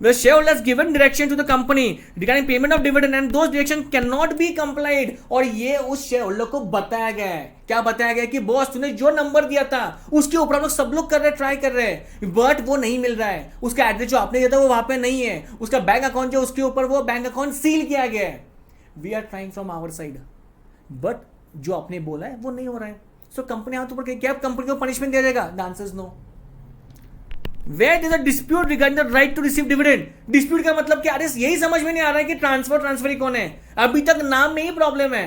Speaker 1: The shareholders given direction to the company regarding payment of dividend and those direction cannot be complied. और ये उस शेयरहोल्डर को बताया गया है, क्या बताया गया है कि बॉस तूने जो नंबर दिया था उसके ऊपर हम लोग सब लोग कर रहे हैं, ट्राई कर रहे हैं, बट वो नहीं मिल रहा है, उसका एड्रेस जो आपने दिया था वो वहां पे नहीं है, उसका बैंक अकाउंट जो उसके ऊपर वो बैंक अकाउंट सील किया गया है. We are trying from our side, but जो आपने बोला है वो नहीं हो रहा है. सो कंपनी हाथ ऊपर, क्या कंपनी को पनिशमेंट दिया जाएगा? The answer is no. Where is a dispute regarding the right to receive dividend? Dispute का मतलब क्या? अरे यही समझ में नहीं आ रहा है कि ट्रांसफर ही कौन है. अभी तक नाम में ही प्रॉब्लम है,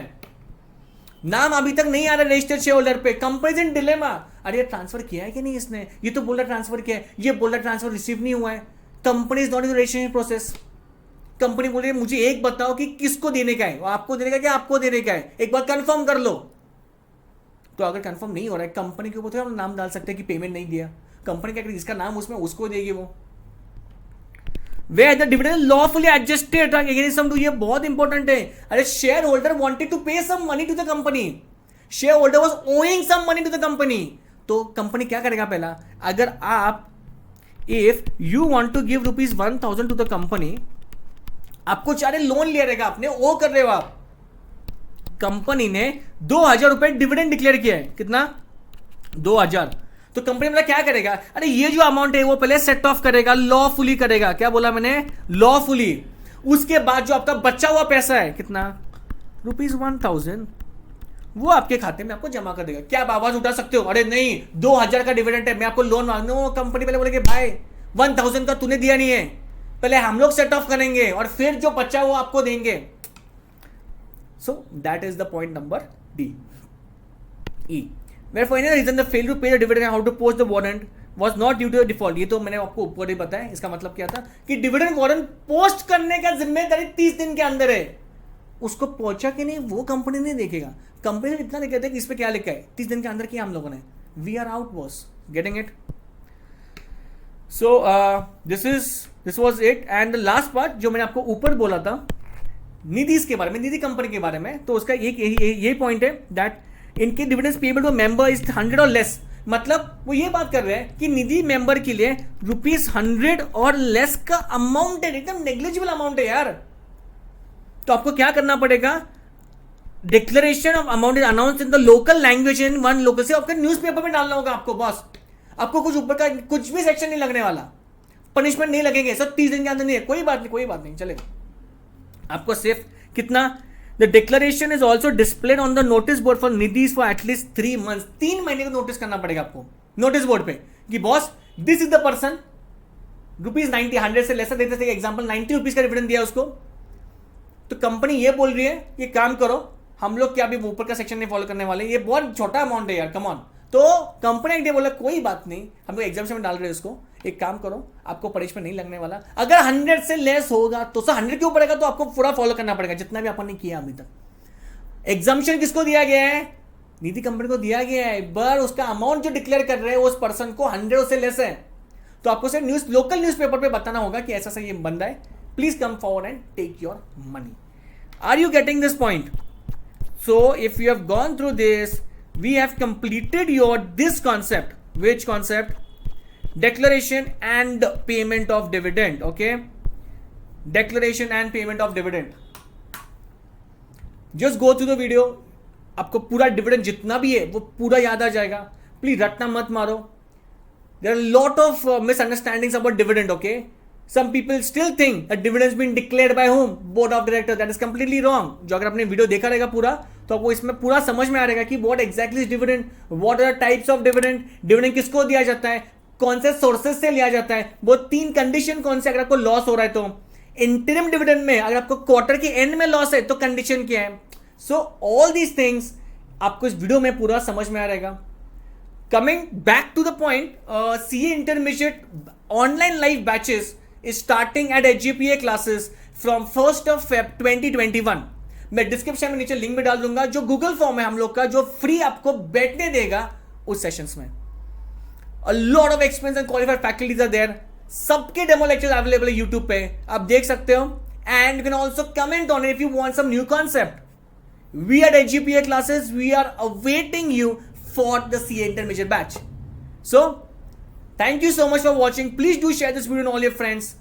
Speaker 1: नाम अभी तक नहीं आ रहा रजिस्टर्ड शेयर होल्डर पे. Comparison dilemma. अरे ये ट्रांसफर किया है कि नहीं इसने? ये तो बोल रहा ट्रांसफर किया है, ये बोल रहा ट्रांसफर रिसीव नहीं हुआ है. Company is not in registration process. Company बोल रही है मुझे एक बताओ कि किसको देने का है, आपको देने का क्या आपको देने का है, एक बार कंफर्म कर लो. तो अगर कंफर्म नहीं हो रहा है कंपनी के ऊपर तो हम नाम डाल सकते हैं कि पेमेंट नहीं दिया. कंपनी क्या करेगी? जिसका नाम उसमें उसको देगी वो. Where the dividend lawfully adjusted against some, ये बहुत इंपॉर्टेंट है. अरे share holder wanted to pay some money to the company, share holder was owing some money to the company. तो कंपनी क्या करेगा? पहला, अगर आप if you want to give ₹1,000 to the company, आपको चाहे लोन लिया रहेगा, आपने वो कर रहे हो आप. कंपनी ने ₹2,000 डिविडेंड डिक्लेयर किया है. कितना? 2,000. तो कंपनी मतलब क्या करेगा? अरे ये जो अमाउंट है वो पहले सेट ऑफ करेगा, लॉफुली करेगा. क्या बोला मैंने? लॉफुली. उसके बाद जो आपका बचा हुआ पैसा है, कितना? ₹1,000, वो आपके खाते में आपको जमा कर देगा. क्या आप आवाज उठा सकते हो? अरे नहीं, 2,000 का डिविडेंड है, मैं आपको लोन मांगू. कंपनी पहले बोलेगी भाई 1,000 का तूने दिया नहीं है, पहले हम लोग सेट ऑफ करेंगे और फिर जो बचा वो आपको देंगे. So that is the point number D. E, where for any reason the failure to pay the dividend and how to post the warrant was not due to a default. ये तो मैंने आपको ऊपर ही बताया. इसका मतलब क्या था कि डिविडेंड वारंट पोस्ट करने का जिम्मेदारी 30 दिन के अंदर है. उसको पहुंचा कि नहीं वो कंपनी नहीं देखेगा. कंपनी इतना नहीं कहते कि इस पे क्या लिखा है, 30 दिन के अंदर किया हम लोगों ने. We are out boss. Getting it? So this was it. And the last part जो मैंने आपको ऊपर बोला था निधीज के बारे में, निधि कंपनी के बारे में, तो उसका एक यही पॉइंट है दैट इनके dividends payable to member is 100 और लेस. मतलब वो ये बात कर रहे हैं कि निधि मेंबर के लिए ₹100 और लेस का अमाउंट है, एकदम नेग्लिजिबल अमाउंट है यार. तो आपको क्या करना पड़ेगा? Declaration of amount is announce in the local language in one local से आपके न्यूज़पेपर में डालना होगा आपको बॉस. आपको कुछ ऊपर का कुछ भी सेक्शन नहीं लगने वाला, पनिशमेंट नहीं लगेंगे. सब 30 दिन के अंदर नहीं है, कोई बात नहीं चलेगा. आपको सिर्फ कितना? The declaration is also displayed on the notice board for nidhis for at least 3 months. 3 महीने का नोटिस करना पड़ेगा आपको नोटिस बोर्ड पे कि boss this is the person, ₹90 100 से लेसर देते थे एग्जांपल, ₹90 का डिविडेंड दिया उसको. तो कंपनी ये बोल रही है कि काम करो, हम लोग क्या अभी ऊपर का सेक्शन नहीं फॉलो करने वाले, ये बहुत छोटा अमाउंट है यार, कम ऑन. तो कंपनी एक डे बोला कोई बात नहीं, हम लोग एग्जाम्शन में डाल रहे हैं इसको, एक काम करो आपको पनिशमेंट नहीं लगने वाला. अगर 100 से लेस होगा तो 100 के ऊपर तो आपको पूरा फॉलो करना पड़ेगा जितना भी आपने किया अभी तक. एग्जाम्शन किसको दिया गया है? निधि कंपनी को दिया गया है, पर उसका अमाउंट जो डिक्लेयर कर रहे हैं उस पर्सन को 100 से लेस है. तो आपको सिर्फ लोकल न्यूज़पेपर पे बताना होगा कि ऐसा ये बंदा है, please come forward and take your money. Are you getting this point? So if you have gone through this, we have completed this concept. Which concept? Declaration and payment of dividend. Okay, declaration and payment of dividend. Just go through the video. आपको पूरा dividend जितना भी है वो पूरा याद आ जाएगा. Please रटना मत मारो. There are a lot of misunderstandings about dividend. Okay, some people still think that dividends been declared by whom? Board of directors. That is completely wrong. जो अगर आपने वीडियो देखा रहेगा पूरा तो आपको इसमें पूरा समझ में आ रहेगा कि what exactly is dividend, what are the types of dividend, dividend किसको दिया जाता है, कौन से सोर्सेज से लिया जाता है, वो 3 कंडीशन कौन से, अगर आपको लॉस हो रहा है तो इंटरिम डिविडेंड में, अगर आपको क्वार्टर के एंड में लॉस है तो कंडीशन क्या है. सो ऑल दीज थिंग्स आपको इस वीडियो में पूरा समझ में आ रहेगा. Coming back to the point, CA intermediate online live batches is starting at HGPA classes from 1st of Feb 2021. मैं डिस्क्रिप्शन में नीचे लिंक भी डाल दूंगा, जो गूगल फॉर्म है हम लोग का, जो फ्री आपको बैठने देगा उस सेशंस में. A lot of experienced and qualified faculties are there. सबके डेमो लेक्चर्स अवेलेबल है यूट्यूब पे, आप देख सकते हो. And you can also comment on if you want some new concept. We are HGPA classes, we are awaiting you for the CA intermediate batch. So thank you so much for watching. Please do share this video with all your friends.